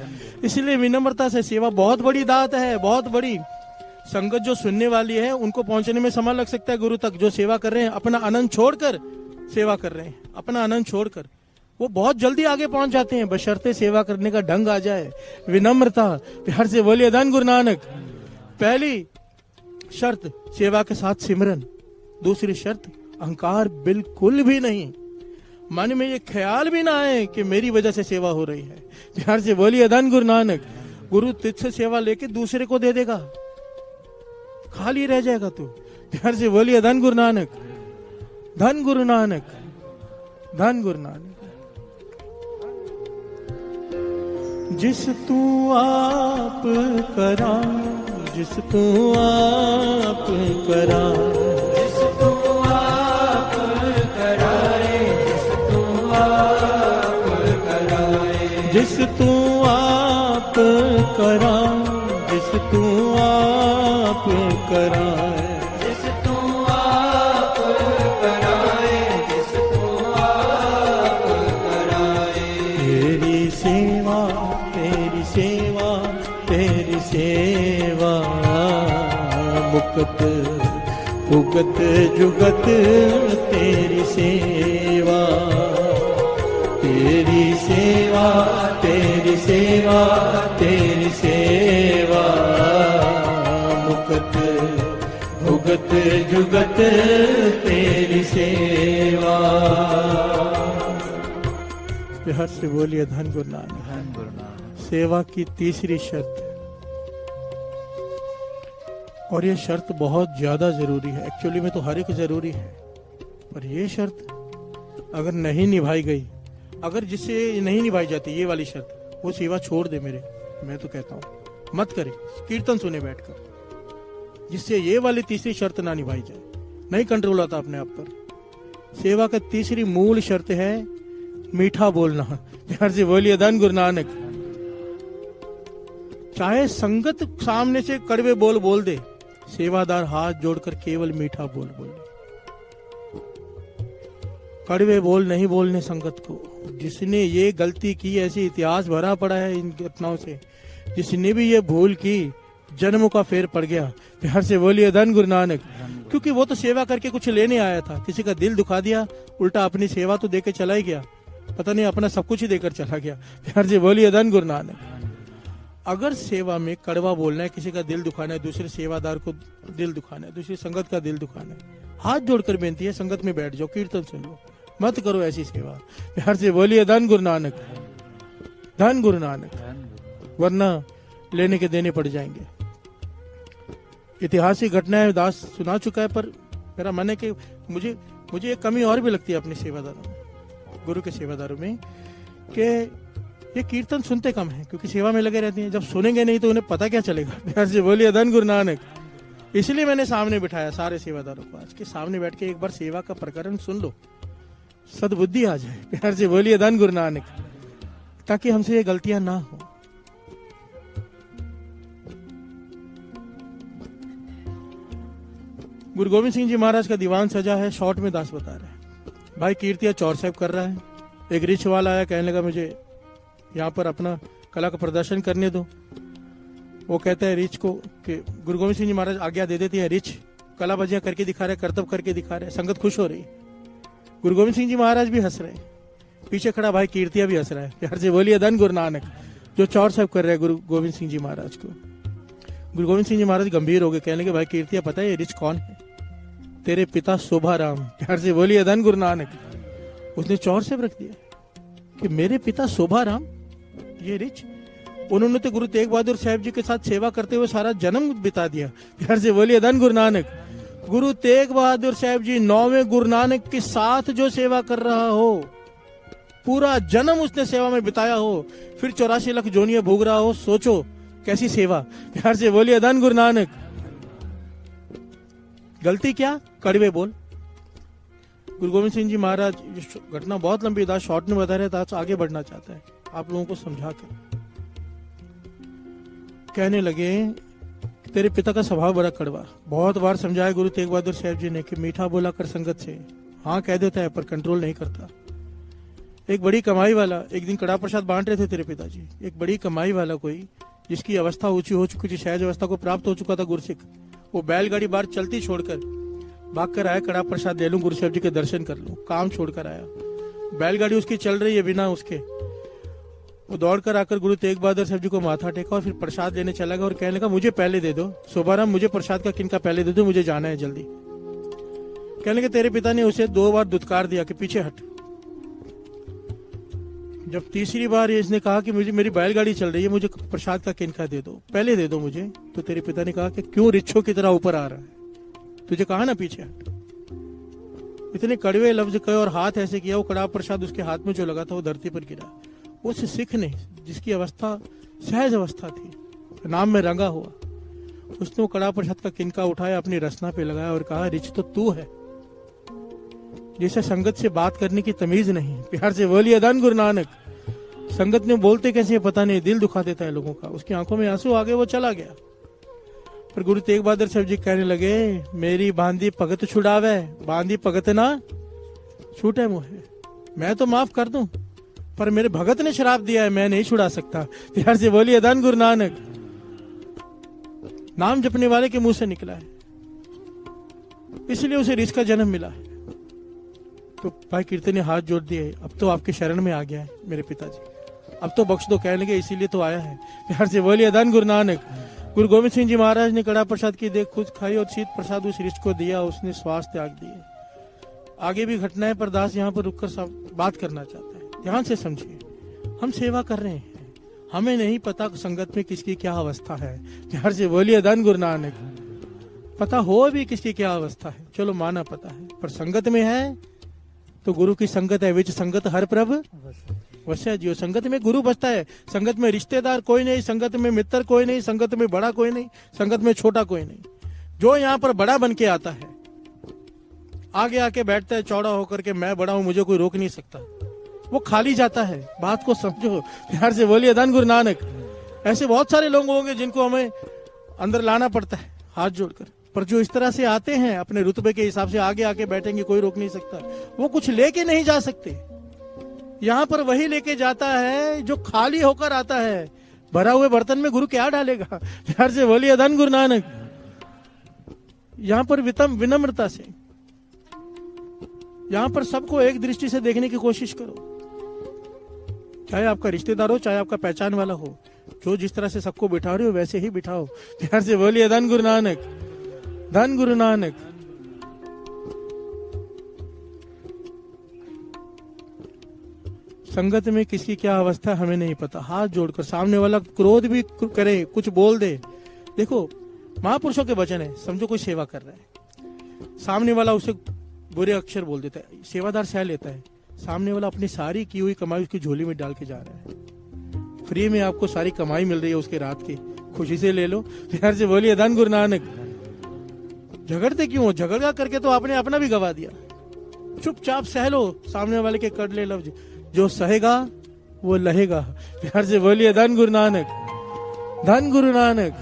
इसलिए विनम्रता से सेवा बहुत बड़ी दात है, बहुत बड़ी। संगत जो सुनने वाली है उनको पहुंचने में समय लग सकता है गुरु तक। जो सेवा कर रहे हैं, अपना आनंद छोड़कर सेवा कर रहे हैं, अपना आनंद छोड़कर, वो बहुत जल्दी आगे पहुंच जाते हैं, बशर्ते सेवा करने का ढंग आ जाए, विनम्रता। प्यार से बोलिए धन गुरु नानक। पहली शर्त सेवा के साथ सिमरन, दूसरी शर्त अहंकार बिल्कुल भी नहीं। मन में ये ख्याल भी ना आए कि मेरी वजह से सेवा हो रही है। प्यार से बोलिए धन गुरु नानक। गुरु तुझसे सेवा लेके दूसरे को दे देगा, खाली रह जाएगा तू। प्यार से बोलिए धन गुरु नानक, धन गुरु नानक, धन गुरु नानक। जिस तू आप करा, जिस तू आप करा,
जिस तू आप कराए, जिस तू आप कराए,
जिस तू आप करा, जिस तू आप कराए,
जिस तू आप कराए, जिस तू आप कराए।
तेरी सेवा, तेरी सेवा, तेरी सेवा, मुक्त भुगत जुगत तेरी सेवा, तेरी सेवा, तेरी सेवा, तेरी सेवा, मुक्त भुगत जुगत तेरी सेवा। प्यार से बोलिए धन गुरु नानक।
धन गुरु नानक।
सेवा की तीसरी शर्त, और ये शर्त बहुत ज्यादा जरूरी है। एक्चुअली में तो हर एक जरूरी है, पर ये शर्त अगर नहीं निभाई गई, अगर जिससे नहीं निभाई जाती ये वाली शर्त, वो सेवा छोड़ दे। मैं तो कहता हूँ मत करे, कीर्तन सुने बैठकर, जिससे ये वाली तीसरी शर्त ना निभाई जाए, नहीं कंट्रोल आता अपने आप पर। सेवा का तीसरी मूल शर्त है मीठा बोलना। प्यार से बोलिए धन गुरु नानक। चाहे संगत सामने से कड़वे बोल दे, सेवादार हाथ जोड़कर केवल मीठा बोल बोले। कड़वे बोल नहीं बोलने संगत को। जिसने ये गलती की, ऐसी इतिहास भरा पड़ा है इन घटनाओं से, जिसने भी ये भूल की जन्मों का फेर पड़ गया। प्यार से बोलिए धन गुरु नानक। क्योंकि वो तो सेवा करके कुछ लेने आया था, किसी का दिल दुखा दिया, उल्टा अपनी सेवा तो देकर चला ही गया, पता नहीं अपना सब कुछ ही देकर चला गया। प्यार से बोलिए धन गुरु नानक। अगर सेवा में कड़वा बोलना है, किसी का दिल दुखाना है, दूसरे सेवादार को दिल दुखाना है, दूसरी संगत का दिल दुखाना है, हाथ जोड़कर बेनती है संगत में बैठ जाओ, कीर्तन सुन लो, मत करो ऐसी सेवा। प्यार से बोलिए धन गुरु नानक, धन गुरु नानक, वरना लेने के देने पड़ जाएंगे। ऐतिहासिक घटनाएं दास सुना चुका है, पर मेरा मन है कि मुझे एक कमी और भी लगती है अपने सेवादारों में, गुरु के सेवादारों में, कि ये कीर्तन सुनते कम है, क्योंकि सेवा में लगे रहते हैं। जब सुनेंगे नहीं तो उन्हें पता क्या चलेगा। प्यार से बोलिए धन गुरु नानक। इसलिए मैंने सामने बिठाया सारे सेवादारों को, आज के सामने बैठ के एक बार सेवा का प्रकरण सुन लो, सद्बुद्धि आ जाए। प्यार से बोलिए धन गुरु नानक, ताकि हमसे ये गलतियां ना हो। गुरु गोविंद सिंह जी महाराज का दीवान सजा है, शॉर्ट में दास बता रहे हैं। भाई कीर्तिया चौर साहब कर रहा है, एक रिच वाला आया, कहने लगा मुझे यहाँ पर अपना कला का प्रदर्शन करने दो। वो कहता है रिच को कि गुरु गोविंद सिंह जी महाराज आज्ञा दे देती है, रिच कलाबाजियां करके दिखा रहे, करतब करके दिखा रहे, संगत खुश हो रही। गुरु गोविंद सिंह जी महाराज भी हंस रहे हैं, पीछे खड़ा भाई कीर्तिया भी हंस रहा है, प्यार से बोलिए धन गुरु नानक। जो चौर साहब कर रहे हैं गुरु गोविंद सिंह जी महाराज को, गुरु गोविंद सिंह जी महाराज गंभीर हो गए, कहने लगे भाई कीर्तिया पता है ये रिच कौन है? तेरे पिता शोभा राम, प्यार से बोलिए धन गुरु नानक। उसने चौर साहब रख दिया कि मेरे पिता शोभा राम ये रिच। उन्होंने तो गुरु तेग बहादुर साहब जी के साथ सेवा करते हुए सारा जन्म बिता दिया, प्यार से बोलिए धन गुरु नानक। गुरु तेग बहादुर साहब जी 9वें गुरु नानक के साथ जो सेवा कर रहा हो, पूरा जन्म उसने सेवा में बिताया हो, फिर 84 लाख जोनियां भोग रहा हो, सोचो कैसी सेवा, प्यार से बोलिए धन गुरु नानक। गलती क्या? कड़वे बोल। गुरु गोविंद सिंह जी महाराज, घटना बहुत लंबी था, शॉर्ट में बता रहे थे, आज आगे बढ़ना चाहता है आप लोगों को समझा कर। कहने लगे तेरे पिता का स्वभाव बड़ा कड़वा, बहुत बार समझाया गुरु तेग बहादुर साहब जी ने कि मीठा बोला कर संगत से, हाँ कह देता है पर कंट्रोल नहीं करता। एक बड़ी कमाई वाला, एक दिन कड़ा प्रसाद बांट रहे थे तेरे पिताजी, एक बड़ी कमाई वाला कोई जिसकी अवस्था ऊंची हो चुकी थी, सहज अवस्था को प्राप्त हो चुका था गुरसिख, वो बैलगाड़ी बाहर चलती छोड़कर भाग कर आया, कड़ा प्रसाद दे लूं, गुरु साहब जी के दर्शन कर लूं, काम छोड़कर आया। बैलगाड़ी उसकी चल रही है बिना उसके, वो दौड़कर आकर गुरु तेग बहादुर साहब जी को माथा टेका और फिर प्रसाद लेने चला गया और कहने लगा मुझे पहले दे दो, शोभाराम मुझे प्रसाद का किनका पहले दे दो, मुझे जाना है जल्दी। कहने लगे तेरे पिता ने उसे 2 बार दुत्कार दिया कि पीछे हट। जब तीसरी बार इसने कहा कि मुझे मेरी बैलगाड़ी चल रही है, मुझे प्रसाद का किनका दे दो, पहले दे दो मुझे, तो तेरे पिता ने कहा कि क्यों रिच्छों की तरह ऊपर आ रहा है, तुझे कहा ना पीछे हट। इतने कड़वे लफ्ज कहे और हाथ ऐसे किया, वो कड़ा प्रसाद उसके हाथ में जो लगा था वो धरती पर गिरा। उस सिख ने जिसकी अवस्था सहज अवस्था थी, नाम में रंगा हुआ, उसने वो कड़ा प्रसाद का किनका उठाया, अपनी रसना पे लगाया और कहा रिच तो तू है, जैसे संगत से बात करने की तमीज नहीं, प्यार से बोलिए धन गुरु नानक। संगत ने बोलते कैसे पता नहीं, दिल दुखा देता है लोगों का। उसकी आंखों में आंसू आ गए, वो चला गया। पर गुरु तेग बहादुर साहब जी कहने लगे मेरी बांधी भगत छुड़ावे, बांधी भगत ना छूटे मुहे, मैं तो माफ कर दूं पर मेरे भगत ने शराब दिया है, मैं नहीं छुड़ा सकता। प्यार से बोलिए धन गुरु नानक। नाम जपने वाले के मुंह से निकला है, इसलिए उसे रिस का जन्म मिला है। तो भाई कीर्तन ने हाथ जोड़ दिए, अब तो आपके शरण में आ गया है मेरे पिताजी, अब तो बख्श दो, कहने लगे इसीलिए तो आया है। प्यार से बोलिए धन गुरु नानक। गुरु गोविंद सिंह जी महाराज ने कड़ा प्रसाद की देख खुद खाई और शीत प्रसाद उस रिच को दिया, उसने श्वास त्याग दिए। आगे भी घटना है पर दास यहाँ पर रुककर सब बात करना चाहता है, ध्यान से समझिए। हम सेवा कर रहे हैं, हमें नहीं पता संगत में किसकी क्या अवस्था है। प्यार से बोलिए धन गुरु नानक। पता हो भी किसकी क्या अवस्था है, चलो माना पता है, पर संगत में है तो गुरु की संगत है, विच संगत हर प्रभ वैसे जियो। संगत में गुरु बसता है, संगत में रिश्तेदार कोई नहीं, संगत में मित्र कोई नहीं, संगत में बड़ा कोई नहीं, संगत में छोटा कोई नहीं। जो यहाँ पर बड़ा बन के आता है, आगे आके बैठता है चौड़ा होकर के, मैं बड़ा हूं मुझे कोई रोक नहीं सकता, वो खाली जाता है। बात को समझो, प्यार से बोलिए धन गुरु नानक। ऐसे बहुत सारे लोग होंगे जिनको हमें अंदर लाना पड़ता है हाथ जोड़कर, पर जो इस तरह से आते हैं अपने रुतबे के हिसाब से आगे आके बैठेंगे, कोई रोक नहीं सकता। वो कुछ लेके नहीं जा सकते, यहाँ पर वही लेके जाता है जो खाली होकर आता है। भरा हुए बर्तन में गुरु क्या डालेगा। प्यार से बोलिए धन गुरु नानक। यहाँ पर विनम्रता से, यहाँ पर सबको एक दृष्टि से देखने की कोशिश करो, चाहे आपका रिश्तेदार हो चाहे आपका पहचान वाला हो, जो जिस तरह से सबको बिठा रहे हो वैसे ही बिठाओ। प्यार से बोलिए धन गुरु नानक, धन गुरु नानक। संगत में किसकी क्या अवस्था हमें नहीं पता। हाथ जोड़कर सामने वाला क्रोध भी करे, कुछ बोल दे, देखो महापुरुषों के वचन है, समझो कोई सेवा कर रहा है, सामने वाला उसे बुरे अक्षर बोल देता है, सेवादार सह लेता है, सामने वाला अपनी सारी की हुई कमाई उसकी झोली में डाल के जा रहा है। फ्री में आपको सारी कमाई मिल रही है उसके रात की, खुशी से ले लो। प्यार से बोलिए धन गुरु नानक। झगड़ते क्यों हो, झगड़ा करके तो आपने अपना भी गवा दिया। चुपचाप सह लो सामने वाले के कड़ले लफ्ज, जो सहेगा वो लहेगा। प्यार से बोलिए धन गुरु नानक, धन गुरु नानक,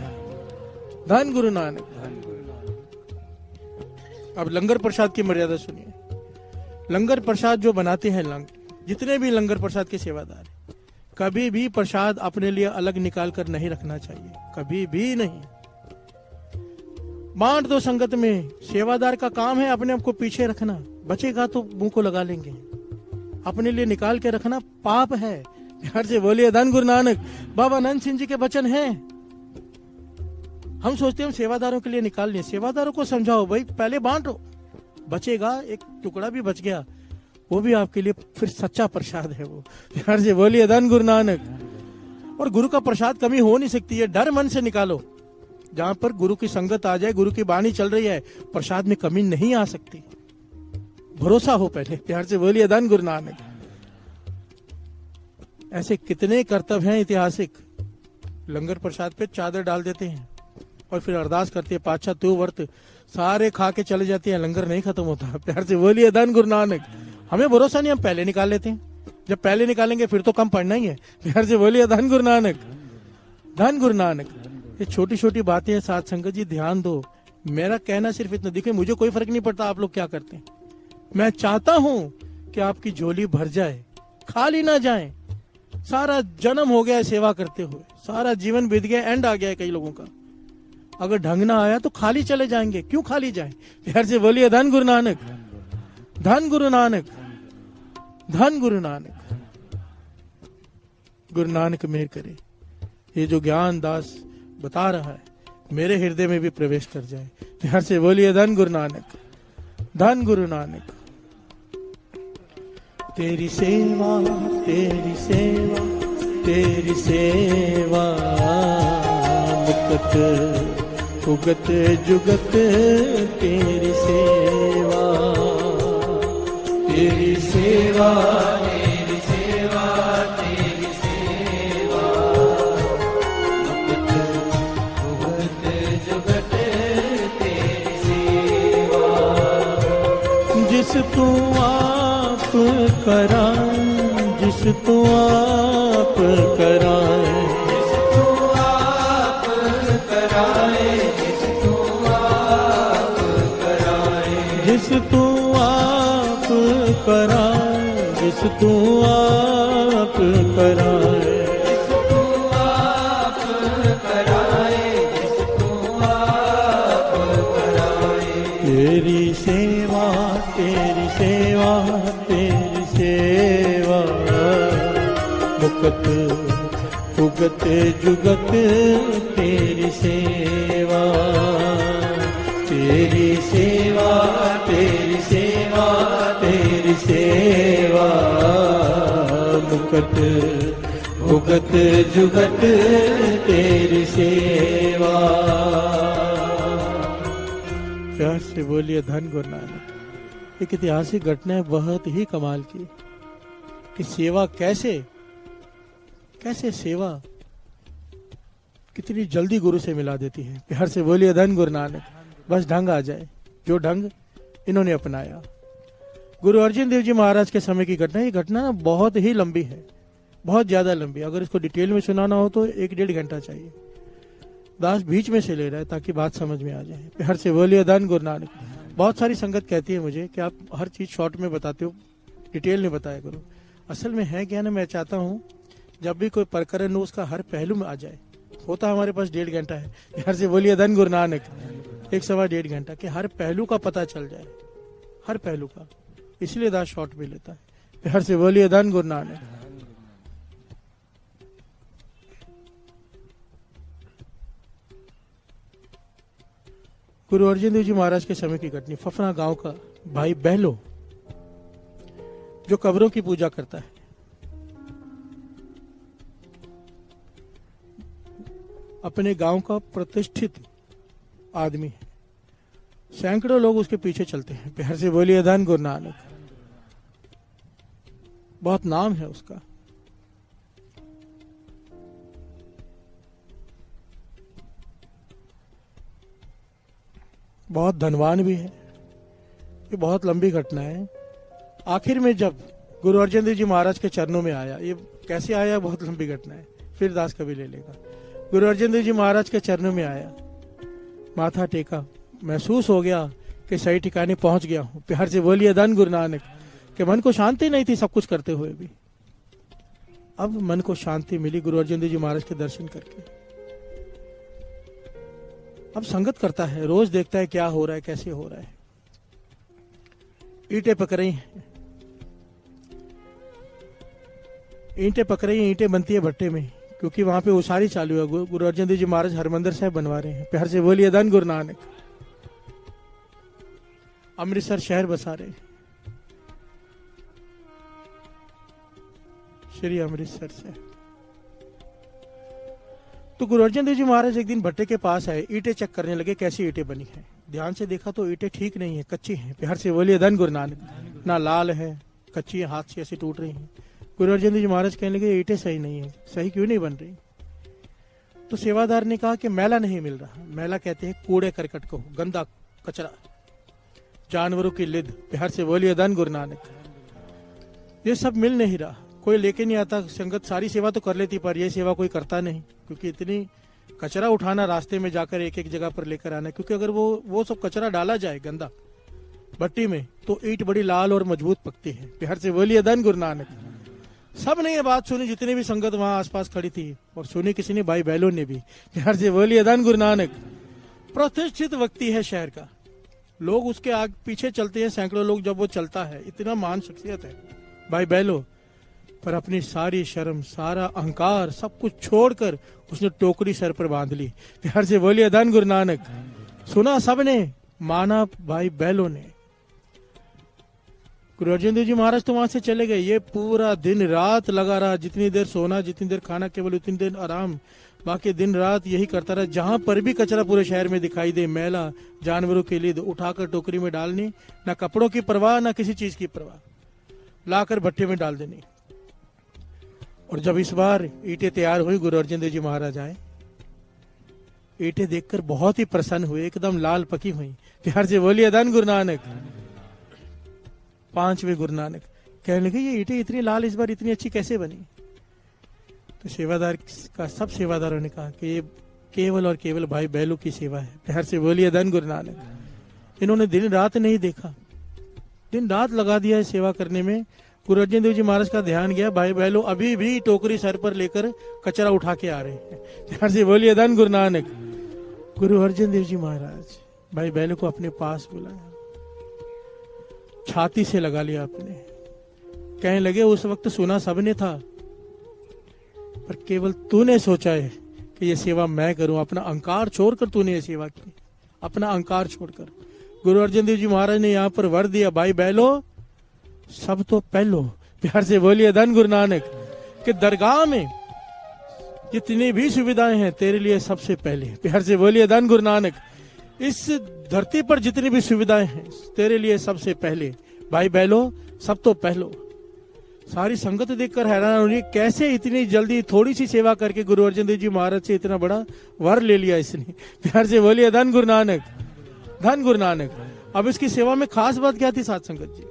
धन गुरु नानक। अब लंगर प्रसाद की मर्यादा सुनिए। लंगर प्रसाद जो बनाते हैं जितने भी लंगर प्रसाद के सेवादार, कभी भी प्रसाद अपने लिए अलग निकाल कर नहीं रखना चाहिए, कभी भी नहीं। बांट दो संगत में। सेवादार का काम है अपने आप को पीछे रखना, बचेगा तो मुंह को लगा लेंगे। अपने लिए निकाल के रखना पाप है। प्यार से बोलिए धन गुरु नानक। बाबा नंद सिंह जी के वचन हैं। हम सोचते हैं हम सेवादारों के लिए निकाल लें, सेवादारों को समझाओ भाई पहले बांटो, बचेगा, एक टुकड़ा भी बच गया वो भी आपके लिए फिर सच्चा प्रसाद है वो। प्यार से बोलिए धन गुरु नानक। और गुरु का प्रसाद कमी हो नहीं सकती है, डर मन से निकालो। जहां पर गुरु की संगत आ जाए, गुरु की वाणी चल रही है, प्रसाद में कमी नहीं आ सकती। भरोसा हो पहले। प्यार से बोलिए धन गुरु नानक। ऐसे कितने कर्तव्य हैं ऐतिहासिक। लंगर प्रसाद पे चादर डाल देते हैं और फिर अरदास करते हैं, पातशाह तू वर्त, सारे खा के चले जाते हैं, लंगर नहीं खत्म होता। प्यार से बोलिए धन गुरु नानक। हमें भरोसा नहीं, हम पहले निकाल लेते हैं। जब पहले निकालेंगे फिर तो कम पड़ना ही है। प्यार से बोलिए धन गुरु नानक। धन गुरु नानक। ये छोटी छोटी बातें हैं साथ संगत जी, ध्यान दो। मेरा कहना सिर्फ इतना, देखिए मुझे कोई फर्क नहीं पड़ता आप लोग क्या करते हैं। मैं चाहता हूं कि आपकी झोली भर जाए, खाली ना जाए। सारा जन्म हो गया है सेवा करते हुए, सारा जीवन बीत गया, एंड आ गया है कई लोगों का। अगर ढंग ना आया तो खाली चले जाएंगे, क्यों खाली जाए। प्यार से बोलिए धन गुरु नानक। धन गुरु नानक। धन गुरु नानक। गुरु नानक मेहर करे, ये जो ज्ञान दास बता रहा है मेरे हृदय में भी प्रवेश कर जाए। प्यार से बोलिए धन गुरु नानक। धन गुरु नानक। तेरी सेवा तेरी सेवा तेरी सेवा, मुकत उगत जुगत तेरी सेवा।
तेरी सेवा तेरी सेवा तेरी सेवा, मुकत उगत जुगत तेरी सेवा।
जिस तू आप कराए, जिस तू आप कराए,
जिस तू आप कराए, जिस तू आप कराए,
जिस तू आप कराए, जिस तू आप कराए,
जिस तू आप कराए, जिस तू आप कराए।
तेरी सेवा तेरी सेवा तेरी सेवा, मुकत उगत जुगत तेरी सेवा।
तेरी सेवा तेरी सेवा तेरी सेवा,
मुकत
उगत जुगत तेरी सेवा।
प्यार से बोलिए धन गुरु नानक। एक ऐतिहासिक घटना है बहुत ही कमाल की कि सेवा कैसे कैसे सेवा कितनी जल्दी गुरु से मिला देती है। प्यार से बोलिए धन गुरु नानक। बस ढंग आ जाए, जो ढंग इन्होंने अपनाया। गुरु अर्जुन देव जी महाराज के समय की घटना। ये घटना ना बहुत ही लंबी है, बहुत ज्यादा लंबी। अगर इसको डिटेल में सुनाना हो तो 1-1.5 घंटा चाहिए। दास बीच में से ले रहा है ताकि बात समझ में आ जाए। प्यार से बोलिए धन गुरु नानक। बहुत सारी संगत कहती है मुझे कि आप हर चीज शॉर्ट में बताते हो, डिटेल में बताया करो। असल में है क्या ना, मैं चाहता हूँ जब भी कोई प्रकरण हो उसका हर पहलू में आ जाए। होता हमारे पास 1.5 घंटा है। प्यार से बोलिए धन गुरु नानक। 1-1.25 घंटा के हर पहलू का पता चल जाए, हर पहलू का। इसलिए दास शॉर्ट में लेता है। प्यार से बोलिए धन गुरु नानक। गुरु अर्जुन देव जी महाराज के समय की घटना। फफना गांव का भाई बहलो जो कब्रों की पूजा करता है, अपने गांव का प्रतिष्ठित आदमी है। सैकड़ों लोग उसके पीछे चलते हैं। प्यार से बोलिए धन गुरु नानक। बहुत नाम है उसका। बहुत धनवान भी है। ये बहुत लंबी घटना है। आखिर में जब गुरु अर्जुन देव जी महाराज के चरणों में आया, ये कैसे आया बहुत लंबी घटना है, फिर दास कभी ले लेगा। गुरु अर्जुन देव जी महाराज के चरणों में आया, माथा टेका, महसूस हो गया कि सही ठिकाने पहुंच गया हूं। प्यार से बोलिए धन गुरु नानक। के मन को शांति नहीं थी सब कुछ करते हुए भी। अब मन को शांति मिली गुरु अर्जन देव जी महाराज के दर्शन करके। अब संगत करता है, रोज देखता है क्या हो रहा है, कैसे हो रहा है। ईंटें पक रही हैं, ईंटें पक रही हैं, ईंटें बनती है भट्टे में, क्योंकि वहां पे उसारी चालू है। गुरु अर्जन देव जी महाराज हरमंदिर साहिब बनवा रहे हैं। प्यार से बोलिए धन गुरु नानक। अमृतसर शहर बसा रहे हैं, श्री अमृतसर से। तो गुरु अर्जन देव जी महाराज एक दिन भट्टे के पास आए, ईंटें चेक करने लगे कैसी ईंटें बनी है। ध्यान से देखा तो ईंटें ठीक नहीं है, कच्ची हैं। प्यार से बोलिए धन गुरु नानक। ना लाल है, कच्ची है, हाथ से ऐसे टूट रही हैं। गुरु अर्जन देव जी महाराज कहने लगे ईंटें सही नहीं है। सही क्यों नहीं बन रही? तो सेवादार ने कहा कि मैला नहीं मिल रहा। मैला कहते हैं कूड़े करकट को, गंदा कचरा, जानवरों की लिद। प्यार से बोलिए धन गुरु नानक। ये सब मिल नहीं रहा, कोई लेके नहीं आता। संगत सारी सेवा तो कर लेती, पर यह सेवा कोई करता नहीं, क्योंकि इतनी कचरा उठाना, रास्ते में जाकर एक एक जगह पर लेकर आना। क्योंकि अगर वो सब कचरा डाला जाए गंदा भट्टी में, तो ईंट बड़ी लाल और मजबूत पकती है। प्यार से बोलिए धन गुरु नानक। सब ने ये बात सुनी, जितने भी संगत वहां आसपास खड़ी थी, और सुनी किसी ने, भाई बहलों ने भी। प्यार से बोलिए धन गुरु नानक। प्रतिष्ठित व्यक्ति है शहर का, लोग उसके आगे पीछे चलते हैं, सैकड़ों लोग जब वो चलता है, इतना महान शख्सियत है भाई बहलों। पर अपनी सारी शर्म, सारा अहंकार, सब कुछ छोड़कर उसने टोकरी सर पर बांध ली। प्यार से बोलिए धन गुरु नानक। सुना सबने, माना भाई बहलों ने। गुरु अर्जन देव जी महाराज तो वहां से चले गए। ये पूरा दिन रात लगा रहा, जितनी देर सोना, जितनी देर खाना, केवल उतनी देर आराम, बाकी दिन रात यही करता रहा। जहां पर भी कचरा पूरे शहर में दिखाई दे, मैला, जानवरों के लिए उठाकर टोकरी में डालनी, ना कपड़ों की परवाह, ना किसी चीज की परवाह, लाकर भट्टे में डाल देनी। और जब इस बार ईंटें तैयार हुई, गुरु अर्जन देव जी महाराज आए। ईंटें देखकर बहुत ही प्रसन्न हुए, एकदम लाल पकी हुई। प्यार से बोलिए धन गुरु नानक। पांचवें गुरु नानक कहने लगे ये ईंटें इतनी लाल इस बार इतनी अच्छी कैसे बनी? तो सेवादार का, सब सेवादारों ने कहा कि ये केवल और केवल भाई बहलों की सेवा है। प्यार से बोलिए धन गुरु नानक। इन्होंने दिन रात नहीं देखा, दिन रात लगा दिया है सेवा करने में। गुरु अर्जन देव जी महाराज का ध्यान गया, भाई बहलों अभी भी टोकरी सर पर लेकर कचरा उठा के आ रहे हैं। प्यार से बोलिए धन गुरु नानक। गुरु अर्जन देव जी महाराज भाई बहलों को अपने पास बुलाया, छाती से लगा लिया अपने। कहने लगे उस वक्त सुना सबने था, पर केवल तूने सोचा है कि ये सेवा मैं करूं। अपना अहंकार छोड़कर तूने ये सेवा की, अपना अहंकार छोड़कर। गुरु अर्जन देव जी महाराज ने यहाँ पर वर दिया, भाई बहलों सब तो पहलो। प्यार से बोलिए धन गुरु नानक। कि दरगाह में जितनी भी सुविधाएं हैं तेरे लिए सबसे पहले। प्यार से बोलिए धन गुरु नानक। इस धरती पर जितनी भी सुविधाएं हैं तेरे लिए सबसे पहले। भाई बहलों सब तो पहलो। सारी संगत देखकर हैरान हो रही, कैसे इतनी जल्दी थोड़ी सी सेवा करके गुरु अर्जन देव जी महाराज से इतना बड़ा वर ले लिया इसने। प्यार से बोलिए धन गुरु नानक, धन गुरु नानक। अब इसकी सेवा में खास बात क्या थी? साथ संगत जी,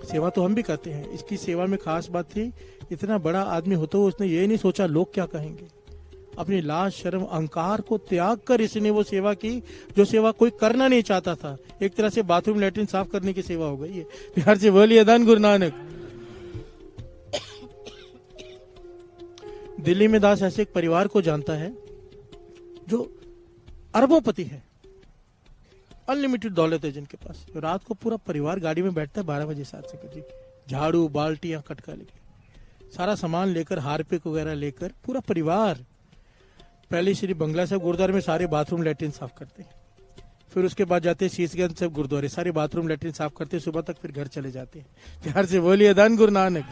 सेवा तो हम भी करते हैं, इसकी सेवा में खास बात थी, इतना बड़ा आदमी होता हुआ उसने ये नहीं सोचा लोग क्या कहेंगे। अपनी लाज, शर्म, अहंकार को त्याग कर इसने वो सेवा की जो सेवा कोई करना नहीं चाहता था। एक तरह से बाथरूम लैट्रिन साफ करने की सेवा हो गई है। प्यार से बोलिए धन गुरु नानक। दिल्ली में दास ऐसे एक परिवार को जानता है जो अरबोंपति है, अनलिमिटेड दौलत है जिनके पास। रात को पूरा परिवार गाड़ी में बैठता है 12 बजे साथ से जी, झाड़ू, बाल्टियां, कटका लेके, सारा सामान लेकर, हारपिक वगैरह लेकर, पूरा परिवार पहले श्री बंगला साहब गुरुद्वारे में सारे बाथरूम लैट्रिन साफ करते हैं। फिर उसके बाद जाते हैं शीशगंज साहब गुरुद्वारे, सारे बाथरूम लैट्रिन साफ करते हैं, सुबह तक फिर घर चले जाते हैं। प्यार से बोलिए धन गुरु नानक,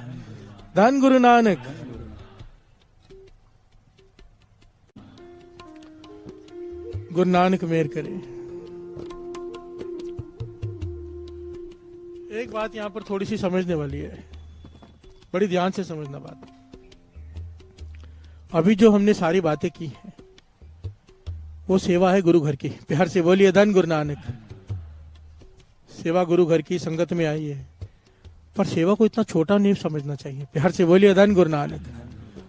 धन गुरु नानक। गुरु नानक मेहर करे। एक बात यहां पर थोड़ी सी समझने वाली है, बड़ी ध्यान से समझना बात। अभी जो हमने सारी बातें की हैं वो सेवा है गुरु घर की। प्यार से बोलिए धन गुरु नानक। सेवा गुरु घर की संगत में आई है, पर सेवा को इतना छोटा नहीं समझना चाहिए। प्यार से बोलिए धन गुरु नानक।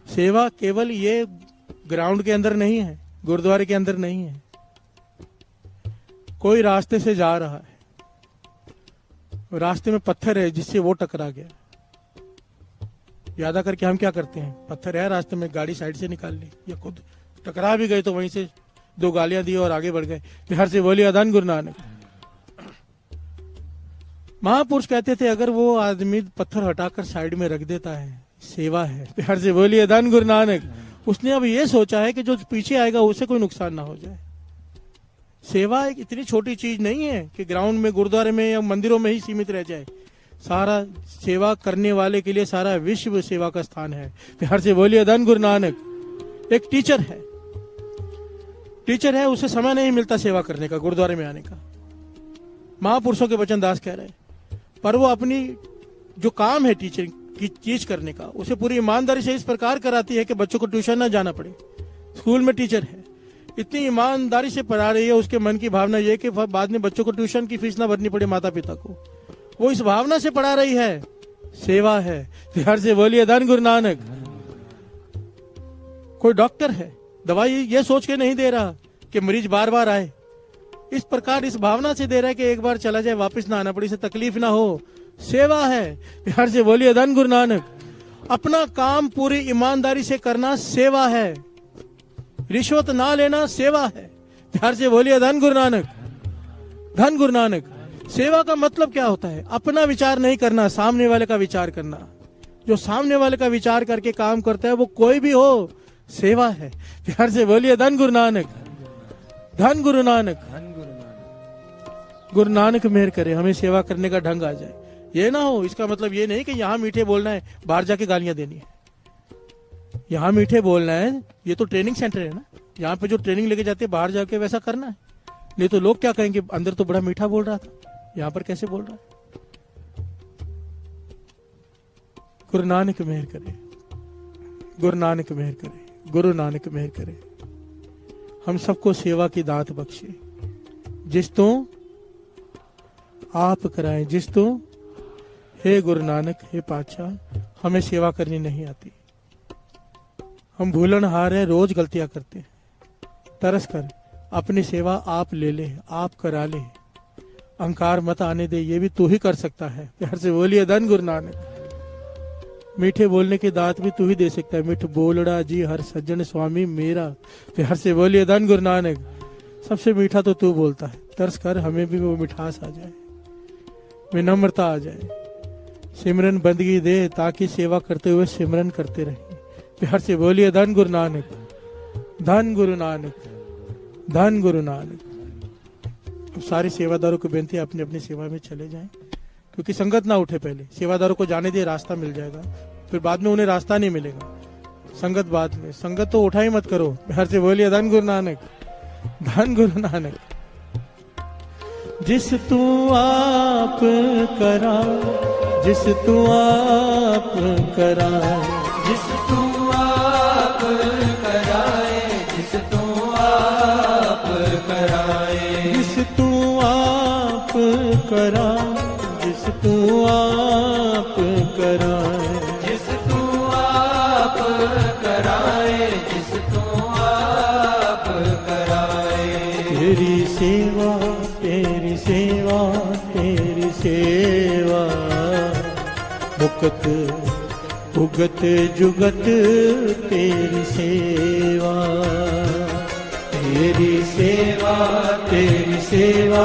सेवा केवल ये ग्राउंड के अंदर नहीं है, गुरुद्वारे के अंदर नहीं है। कोई रास्ते से जा रहा है, रास्ते में पत्थर है जिससे वो टकरा गया, ज्यादा करके हम क्या करते हैं, पत्थर है रास्ते में, गाड़ी साइड से निकाल ली, या खुद टकरा भी गए तो वहीं से 2 गालियां दी और आगे बढ़ गए। बिहार से बोलिए धन गुरु नानक। महापुरुष कहते थे अगर वो आदमी पत्थर हटाकर साइड में रख देता है, सेवा है। बिहार से बोलिए धन गुरु नानक। उसने अब ये सोचा है कि जो पीछे आएगा उसे कोई नुकसान ना हो जाए। सेवा एक इतनी छोटी चीज नहीं है कि ग्राउंड में, गुरुद्वारे में या मंदिरों में ही सीमित रह जाए। सारा सेवा करने वाले के लिए सारा विश्व सेवा का स्थान है। बिहार से बोलिए धन गुरु नानक। एक टीचर है, उसे समय नहीं मिलता सेवा करने का, गुरुद्वारे में आने का। महापुरुषों के वचन दास कह रहे हैं, पर वो अपनी जो काम है टीचर की चीज करने का, उसे पूरी ईमानदारी से इस प्रकार कराती है कि बच्चों को ट्यूशन ना जाना पड़े। स्कूल में टीचर है, इतनी ईमानदारी से पढ़ा रही है, उसके मन की भावना ये कि बाद में बच्चों को ट्यूशन की फीस ना भरनी पड़े माता पिता को। वो इस भावना से पढ़ा रही है, सेवा है। बिहार से बोलिए धन गुरु नानक। कोई डॉक्टर है, दवाई ये सोच के नहीं दे रहा कि मरीज बार बार आए, इस प्रकार इस भावना से दे रहा है कि एक बार चला जाए वापस ना आना पड़े, इसे तकलीफ ना हो। सेवा है। बिहार से बोलिए धन गुरु नानक। अपना काम पूरी ईमानदारी से करना सेवा है। रिश्वत ना लेना सेवा है। बिहार से बोलिए धन गुरु नानक। धन गुरु नानक। सेवा का मतलब क्या होता है? अपना विचार नहीं करना, सामने वाले का विचार करना। जो सामने वाले का विचार करके काम करता है वो कोई भी हो, सेवा है। बिहार से बोलिए धन गुरु नानक। धन गुरु नानक। गुरु नानक मेहर करे, हमें सेवा करने का ढंग आ जाए। ये ना हो, इसका मतलब ये नहीं कि यहाँ मीठे बोलना है, बाहर जाके गालियां देनी है। यहाँ मीठे बोलना है, ये तो ट्रेनिंग सेंटर है ना, यहाँ पे जो ट्रेनिंग लेके जाते हैं बाहर जाके वैसा करना है। नहीं तो लोग क्या कहेंगे, अंदर तो बड़ा मीठा बोल रहा था, यहाँ पर कैसे बोल रहा है। गुरु नानक मेहर करे, गुरु नानक मेहर करे, गुरु नानक मेहर करे। हम सबको सेवा की दात बख्शे। जिस तो आप कराएं, जिस तो हे गुरु नानक, हे पातशाह, हमें सेवा करनी नहीं आती। हम भूलनहार हैं, रोज गलतियां करते हैं। तरस कर अपनी सेवा आप ले ले, आप करा ले। अहंकार मत आने दे, ये भी तू ही कर सकता है। प्यार से बोलिए धन गुरु नानक। मीठे बोलने की दात भी तू ही दे सकता है। मिठ बोलड़ा जी हर सज्जन स्वामी मेरा। प्यार से बोलिए धन गुरु नानक। सबसे मीठा तो तू बोलता है। तरस कर हमें भी वो मिठास आ जाए, विनम्रता आ जाए। सिमरन बंदगी दे ताकि सेवा करते हुए सिमरन करते रहें। प्यार से बोलिए धन गुरु नानक। धन गुरु नानक। धन गुरु नानक। अब सारे सेवादारों को बेनती है अपनी अपनी सेवा में चले जाएं, क्योंकि संगत ना उठे। पहले सेवादारों को जाने दिए, रास्ता मिल जाएगा, फिर बाद में उन्हें रास्ता नहीं मिलेगा। संगत बाद में, संगत तो उठा ही मत करो। प्यार से बोलिए धन गुरु नानक। धन गुरु नानक। जिस तू आप करा, जिस तू आप करा,
जिस तू आप कराए, जिस तू आप कराए,
जिस तू आप करा, जिस तू आप कराए,
जिस तू आप कराए, जिस तू आप कराए।
तेरी सेवा, तेरी सेवा, तेरी सेवा, मुकत उगत जुगत तेरी सेवा।
तेरी सेवा, तेरी सेवा,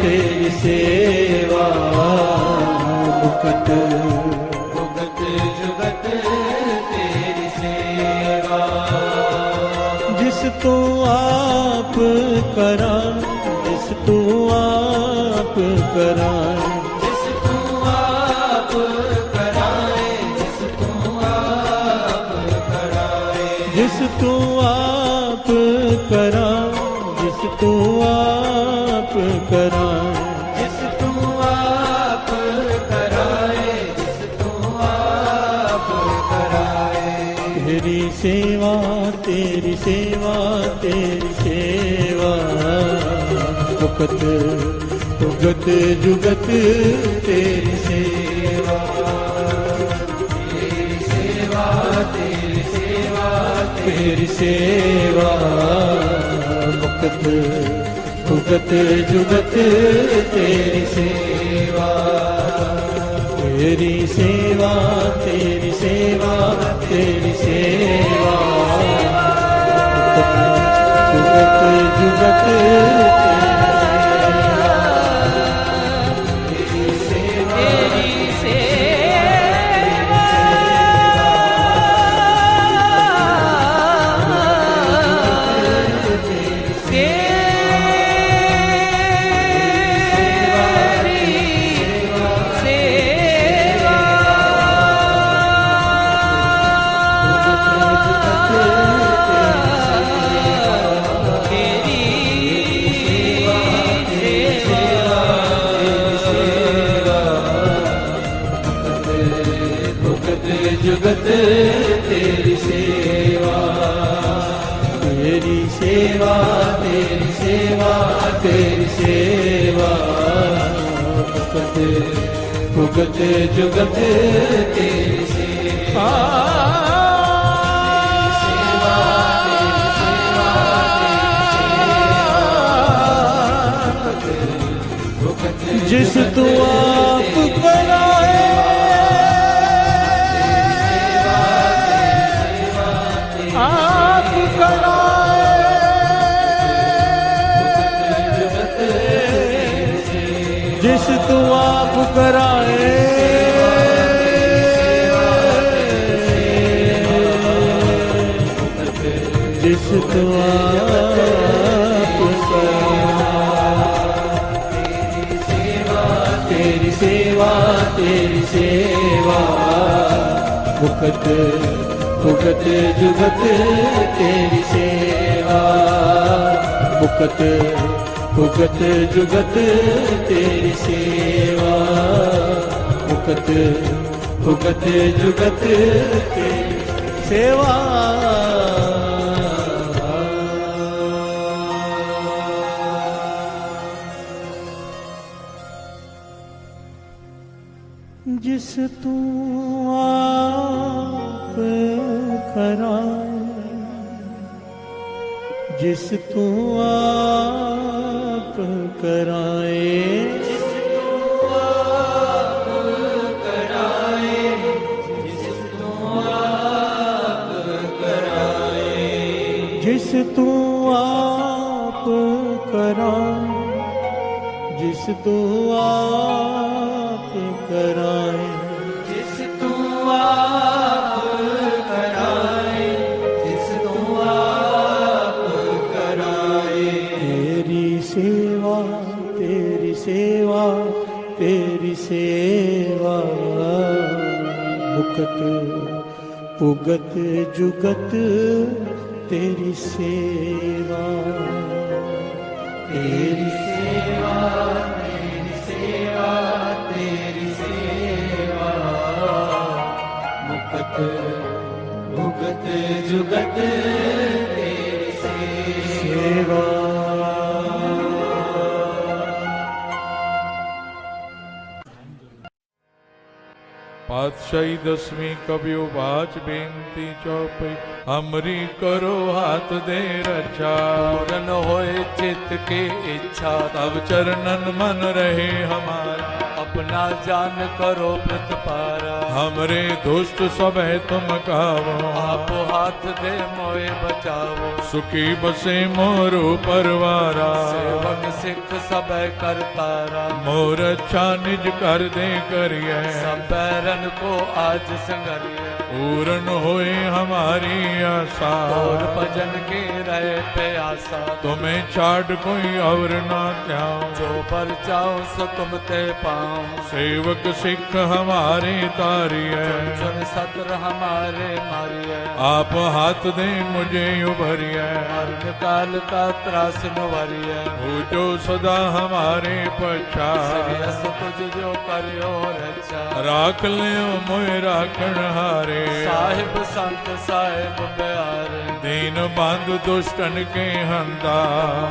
तेरी सेवा,
मुकत
उगत जुगत तेरी सेवा।
जिस तू आप करा, जिस तू आप करा,
जिस तू आप कराए, जिस तू आप कराए,
जिस तू आप करा, जिस तू आप करा,
जिस तू आप कराए, जिस तू आप कराए।
तेरी सेवा, तेरी सेवा, तेरी सेवा, मुकत उगत जुगत तेरी सेवा।
तेरी सेवा, तेरी सेवा,
तेरी सेवा, मुकत उगत जुगत तेरी सेवा। तेरी सेवा तेरी सेवा तेरी सेवा जुगत जुगत जुगत तेरी सेवा तेरी सेवा तेरी सेवा तेरी सेवा भुगत भुगत जुगत तेरी सेवा जिस तू आप कराए आप कराए जिस तू आप कराए जिस तू आप तेरी सेवा तेरी सेवा भुगत भुगत जुगत तेरी सेवा भुगत भुगत जुगत तेरी सेवा भुगत भुगत जुगत तेरी सेवा जिस तू आप कराए जिस तू आप कराए जिस तू आप कराए जिस तू आप कराए जिस तू आप कराए जिस तू आप कराए जिस तू आप कराए जिस तू आप कराए तेरी सेवा तेरी सेवा तेरी सेवा भुगत भुगत जुगत तेरी सेवा तेरी सेवा तेरी सेवा तेरी सेवा भुगत भुगत जुगत तेरी सेवा
पातशाही दसवीं कबियो बाच बेनती चौपई हमरी करो हाथ दे रक्षा पूरन होए चित्त के इच्छा तब चरणन मन रहे हमारा अपना जान करो प्रतिपारा हमरे दुष्ट सब है तुम कावो आप हाथ दे मोए बचावो सुखी बसे मोरो परवारा सेवक सिख सब करतारा मोर अच्छा निज कर दे करिए सब बैरन को आज संगरिए पूर्ण होए हमारी आशा और भजन के रहे प्यासा तुम्हें छाड़ कोई और ना त्याओ जो पर जाओ सो तुम ते पाओ सेवक सिख हमारे तारी है चुन सतर हमारे मारी है आप हाथ दे मुझे उभरी है मरण काल का त्रास नवारी है हो जो सदा हमारे पछा तुझ जो करियो रक्षा राख लियो मोए राखण हारे साहिब संत साहिब प्यारे दीन बंधु दुष्टन के हंदा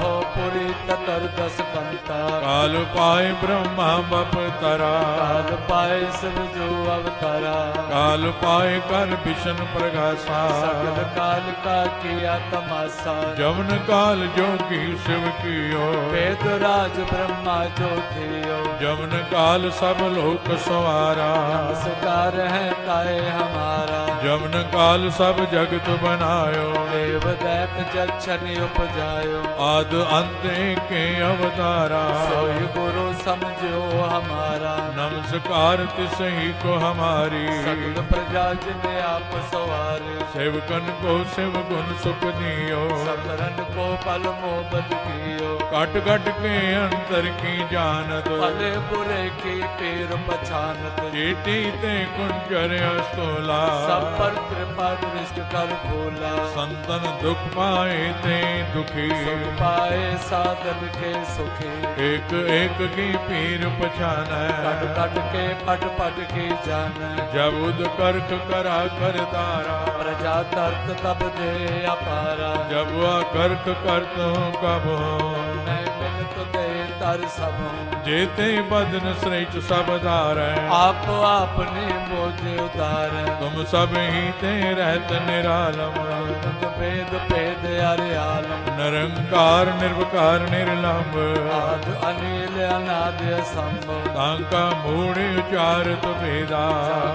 हो पुरी
77 10 पंता।
काल पाए ब्रह्मा बप तरा,
काल पाए सब जो अवतारा।
काल पाए कर विष्णु प्रगासा,
सकल काल का किया तमाशा।
जमन काल जोगी शिव कियो,
वेद राज ब्रह्मा जो थियो।
जमन काल सब लोक सवारा,
नमस्कार है ताए हमारा।
जमन काल सब जगत बनायो,
देव दैत जक्षण उपजायो।
आद अंत के अवतारा,
सोई गुरु समझो हमारा।
नमस्कार तिसही को हमारी,
सकल प्रजा जिने आप सवारे।
सेवकन को शिव गुण सुख दियो,
सकरन को पल मोहब्बत कियो।
कट कट के अंतर की जानत,
भले बुरे की पीर पछानत।
चीटी ते कुंजर अस्तोला,
सब पर कृपा दृष्ट कर भोला।
संतन दुख पाए ते दुखी,
सुख पाए साधन के सुखी।
एक एक की पीर पछान,
कट कट के पट पट की जान।
जब उद करक करा कर तारा,
प्रजा तर्त तब दे अपारा।
जब वह करक करत हूँ कब हो,
मैं मिलत दे तर सब हूँ।
जेते बदन श्रेष्ठ सब धार,
आप आपने मोझे उतार।
तुम सब ही ते रहत निरालम,
तुम वेद भेद अरे आलम।
निरंकार निर्विकार निर्लंब,
आद अनिल अनाद असंभव।
तांका मूढ़ उचारत भेदा,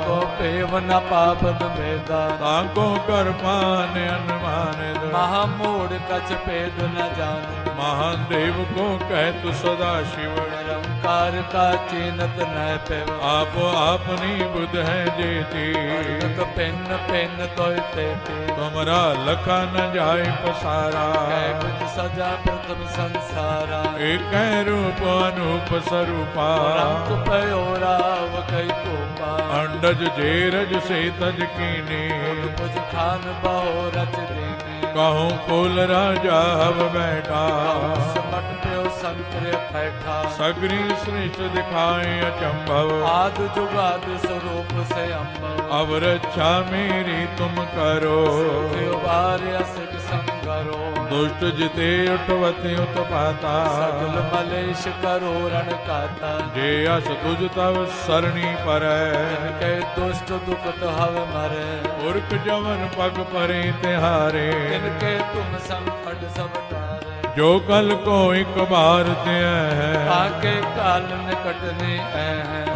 को पेव न पापद भेदा।
तांको कर पान अनुमान,
महामूढ़ कछ भेद न जान।
महान देव को कहत सदा शिव,
निरंकार का चीनत न पेव।
आप आपनी बुध है जेती,
तो पेन पेन तो तेती।
तुमरा लखा न जाय पसारा,
कुछ सजा प्रथम संसारा।
एक रूप अनूप स्वरूपा,
रंग पयोराव कई कोपा।
अंडज जेरज से तज कीनी,
कुछ खान बहो रच देने।
कहूँ कुल राजा अब बैठा,
समट प्यो संकर बैठा।
सगरी श्रेष्ठ दिखाए अचंभव,
आद जुगाद स्वरूप से अम्बव।
अब रक्षा मेरी तुम करो,
असक संगरो।
दुष्ट जिते उठवते उत्पाता,
सकल मलेश करो रण काता।
जे अस तुझ तव सरणी पर,
इनके दुष्ट दुखत हव मरे।
मूर्ख जवन पग परे तिहारे,
इनके तुम संकट सब टारे।
जो कल को एक बार ते है,
आके काल निकटने है।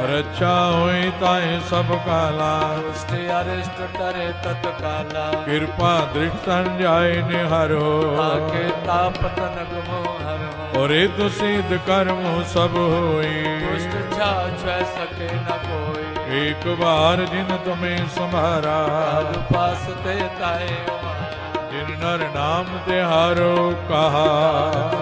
रक्षा होई ताए सब काला,
दुष्ट अरिष्ट टरे तत्काला।
कृपा दृष्ट जाय निहारो,
आके ताप तनक मोहर।
और तो सिद्ध कर्म सब होई,
दुष्ट छा सके न कोई।
एक बार जिन तुम्हें संभारा,
काल पास ते ताए उमारा।
जिन नर नाम तिहारो कहा,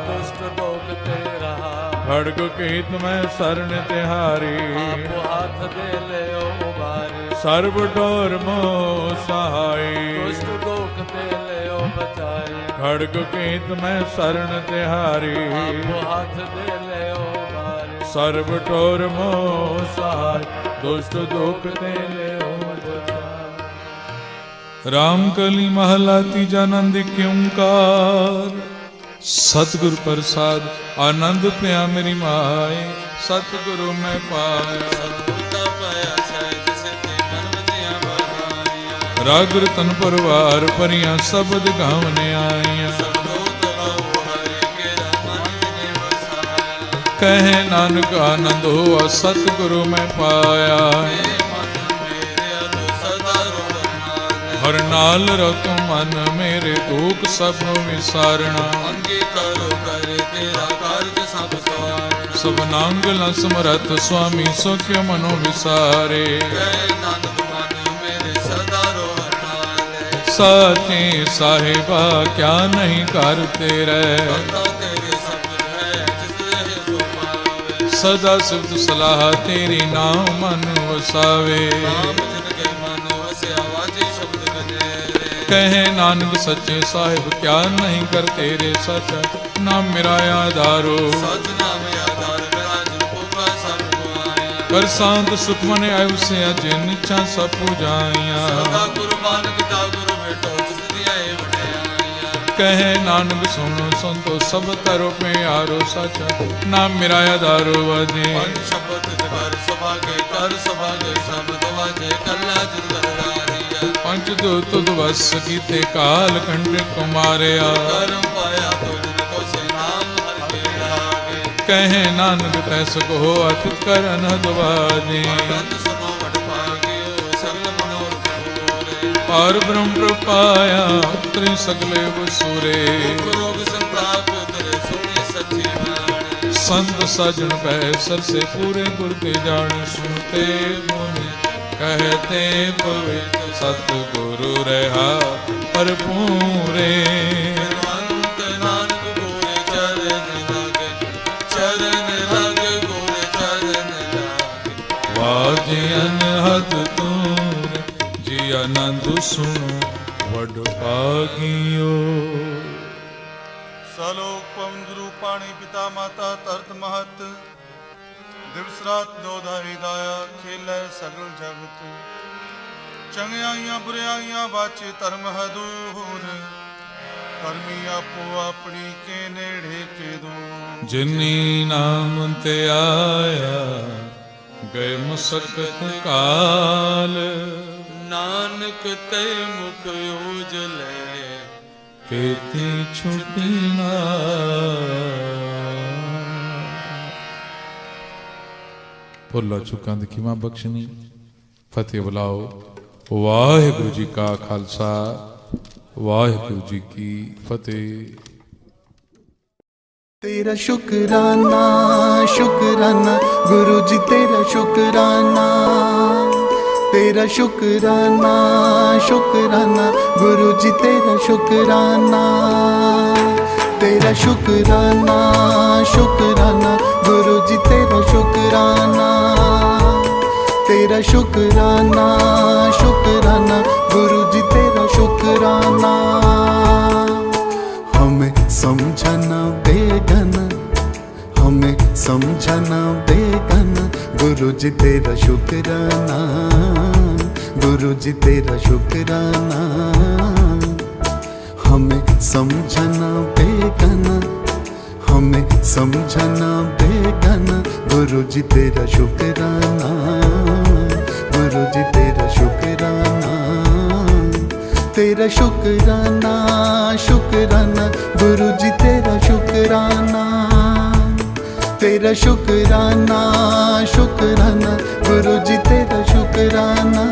दुष्ट लोग ते रहा।
खड़ग केत में शरण तिहारी,
आप हाथ दे ले उबारी।
सर्व डोर मोह सहाय,
दुष्ट लोग ते ले बचाई।
खड़ग केत में शरण तिहारी,
आप हाथ दे ले उबारी।
सर्व डोर मोह सहाय, दुष्ट दुख ते ले रामकली महला तीजा नंद क्योंकार। सतगुर प्रसाद आनंद पिया मेरी माए, सतगुरु मैं पाया। राग रतन परवार परियां शब्द गावने आईया। कहे नानक आनंद हुआ सतगुरु मैं पाया। हर नाल रखो मन मेरे दुख सब विसारना। सब नांगल समरथ स्वामी सुख्य मनो विसारे। साचे साहिबा क्या नहीं करते रहे। सदा सिफ्त सलाह तेरी नाम मन वसावे। कहे नानक सच्चे साहिब क्या नहीं कर तेरे सच। नाम मेरा आधारो कर शांत सुख मन आयु से अजे निच्छा सब पूजाइया। कहे नानक सुनो संतो सब तरु में आरो साचा नाम मेरा आधारो वाजे
पंच शब्द जगर सभागे कर सभागे शब्द वाजे कल्ला जुगरारिया
पंच दो तुद वस कीते काल कंड कुमारया
कर्म पाया तो जिनको से नाम हर के लागे
कहे नानक तैस को अतुत कर अनहदवाजे
गंध समो वड पागियो सगल मनोरथ पूरे
पार ब्रह्म प्रपाया उतरे सगले वसुरे
रोग संताप करे सुने सच्ची बाणी
संत सजन पै सर से पूरे गुर के जान सुनते मुनि कहते पवित्र सतगुरु रहा पर पूरे
अंत नानक गोरे चरण लागे गोरे चरण लागे
वाजे अनहद तूर जी आनंद सुनो वड पागियो
सलोक पवन गुरु पाणी पिता माता तरत महत दिवस रात दोधा हिदाया खेल सगल जगत चंगियाइयां बुराइयां वाचे धर्म हदूर कर्मी आपो अपनी के नेड़े के दूर
जिनी नाम ते आया गए मुसकत काल
नानक ते मुख उजले
केती छुटी ना भुला चुका दी खिमा बख्शनी फतेह बुलाओ वाहिगुरु जी का खालसा वाहिगुरु जी की फतेह।
तेरा शुक्राना शुक्राना गुरु जी तेरा शुक्राना तेरा शुक्राना शुक्राना गुरु जी तेरा शुक्राना तेरा शुक्राना शुक्राना गुरु जी तेरा शुक्राना तेरा शुक्राना शुक्राना गुरु जी तेरा शुक्राना हमें समझना बेगन हमें समझना बेगन गुरु जी तेरा शुक्राना गुरु जी तेरा शुक्राना हमें समझना बेगन हमें समझना बेगन गुरु जी तेरा शुक्राना गुरु जी तेरा शुक्राना तेरा शुक्राना शुक्राना गुरु जी तेरा शुक्राना तेरा शुक्राना शुक्राना गुरु जी तेरा शुक्राना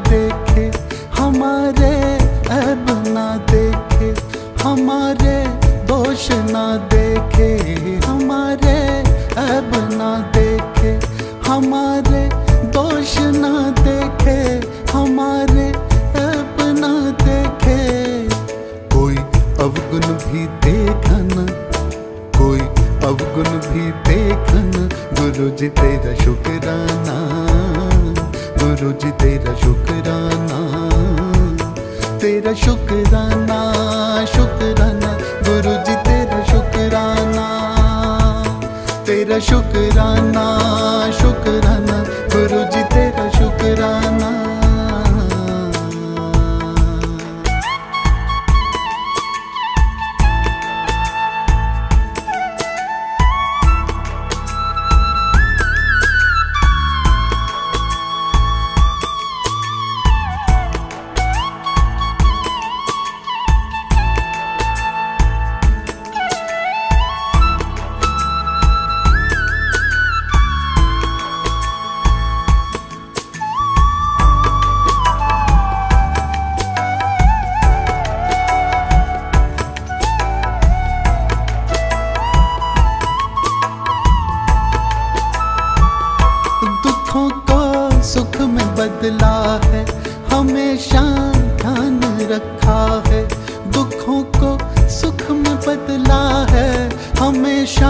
देखे हमारे ऐब ना देखे हमारे दोष ना देखे हमारे ऐब ना देखे हमारे दोष ना देखे हमारे ऐब ना देखे कोई अवगुण भी देखन कोई अवगुण भी देखन गुरु जी तेरा शुक्राना गुरु जी तेरा शुक्राना तेरा शुक्राना शुक्राना गुरु जी तेरा शुक्राना तेरा शुक्राना शुक्राना गुरु जी तेरा शुक्राना हमेशा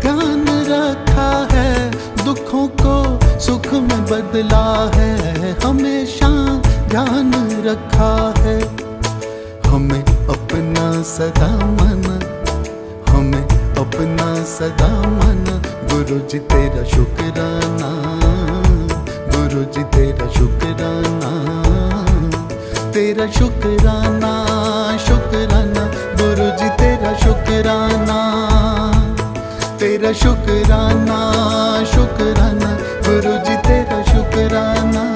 ध्यान रखा है, दुखों को सुख में बदला है, हमेशा ध्यान रखा है। हमें अपना सदा मन, हमें अपना सदा मन, गुरु जी तेरा शुक्राना, गुरु जी तेरा शुक्राना, तेरा शुक्राना, शुक्राना, गुरु जी तेरा शुक्राना, तेरा शुक्राना, शुक्राना, गुरु जी तेरा शुक्राना।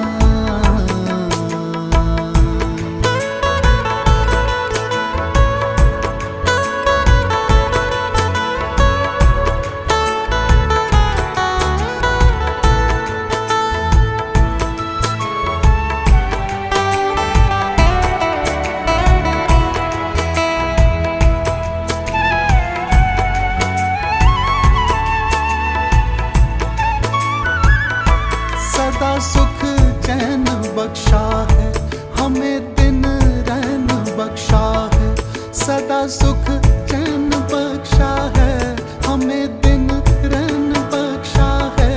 सुख चैन बख्शा है, हमें दिन रैन बख्शा है, सदा सुख चैन बख्शा है, हमें दिन रैन बख्शा है,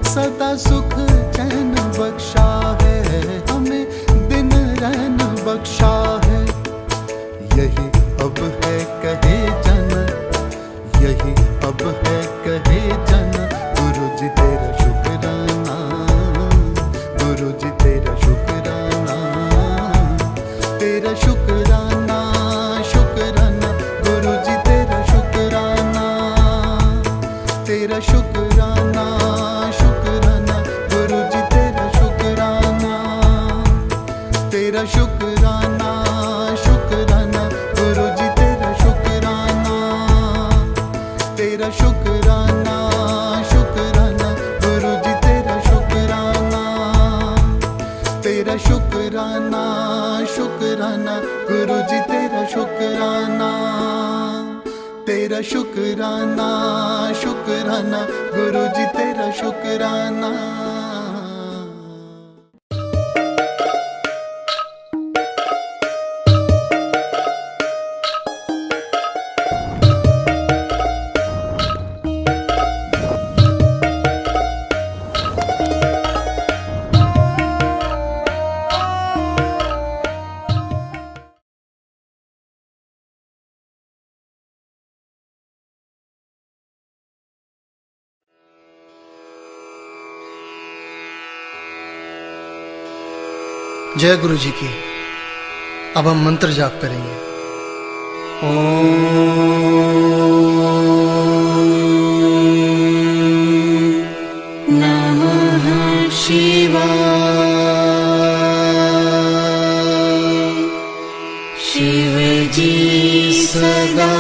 सदा सुख चैन बख्शा है, हमें दिन रैन बख्शा है। यही अब है कहे जन, यही अब है कहे जन, गुरु जी तेरा शुक्राना, गुरु जी तेरा शुक्राना, तेरा शुक्राना, शुक्राना, गुरु जी तेरा शुक्राना, तेरा शुक्राना, शुक्राना, गुरु जी तेरा शुक्राना, तेरा शुक्राना, शुक्राना, गुरु जी तेरा शुक्राना, तेरा शुक्राना, शुक्राना, गुरु जी तेरा शुक्राना, तेरा शुक्राना, शुक्राना, गुरु जी तेरा शुक्राना, तेरा शुक्राना, शुक्राना, गुरु जी तेरा शुक्राना।
जय गुरु जी की। अब हम मंत्र जाप करेंगे। ओम नमः शिवाय। शिव जी सदा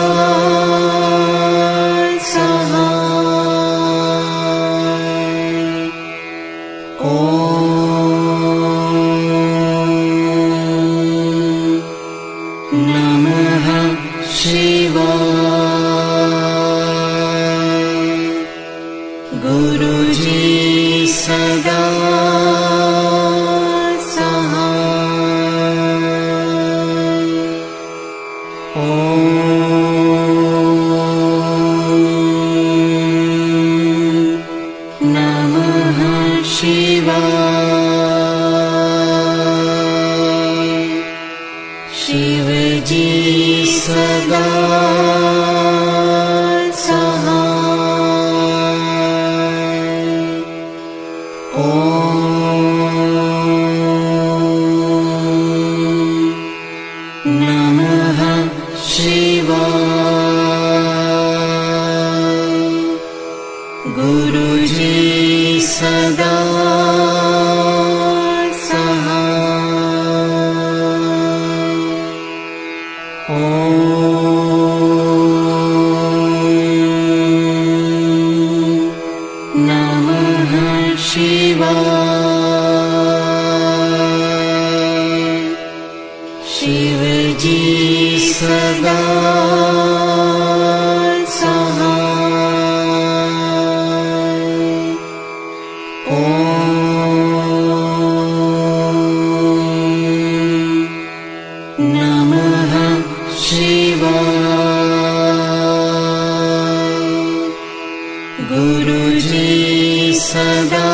गुरु जी सदा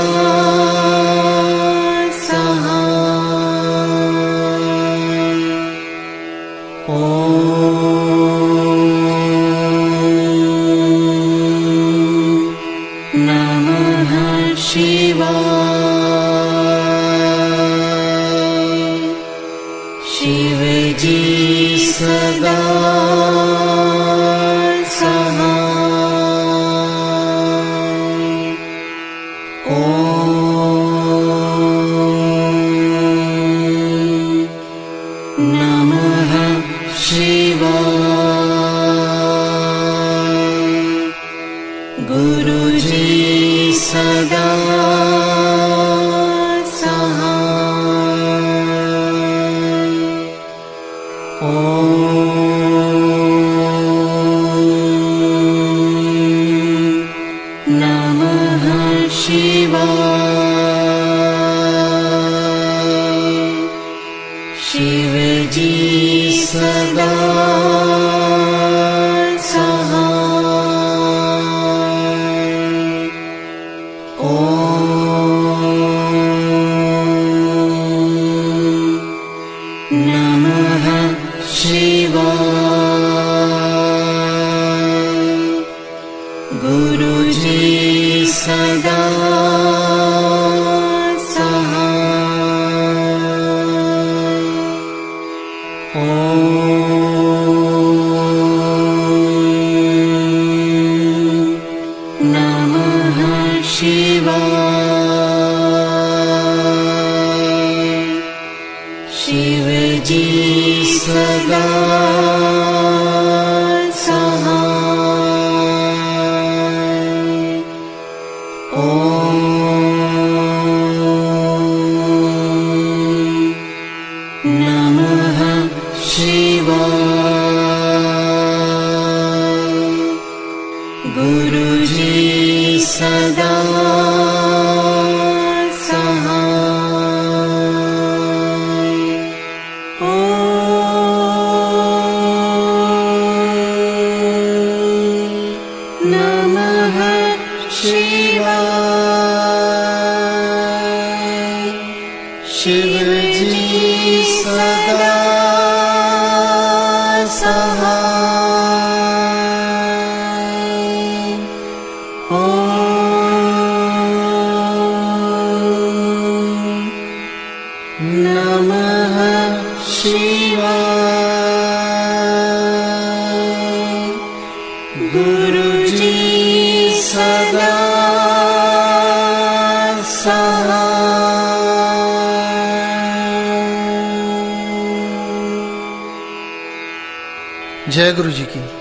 सहाय। ओम नमः शिवाय। शिव जी सदा
जय गुरु जी की।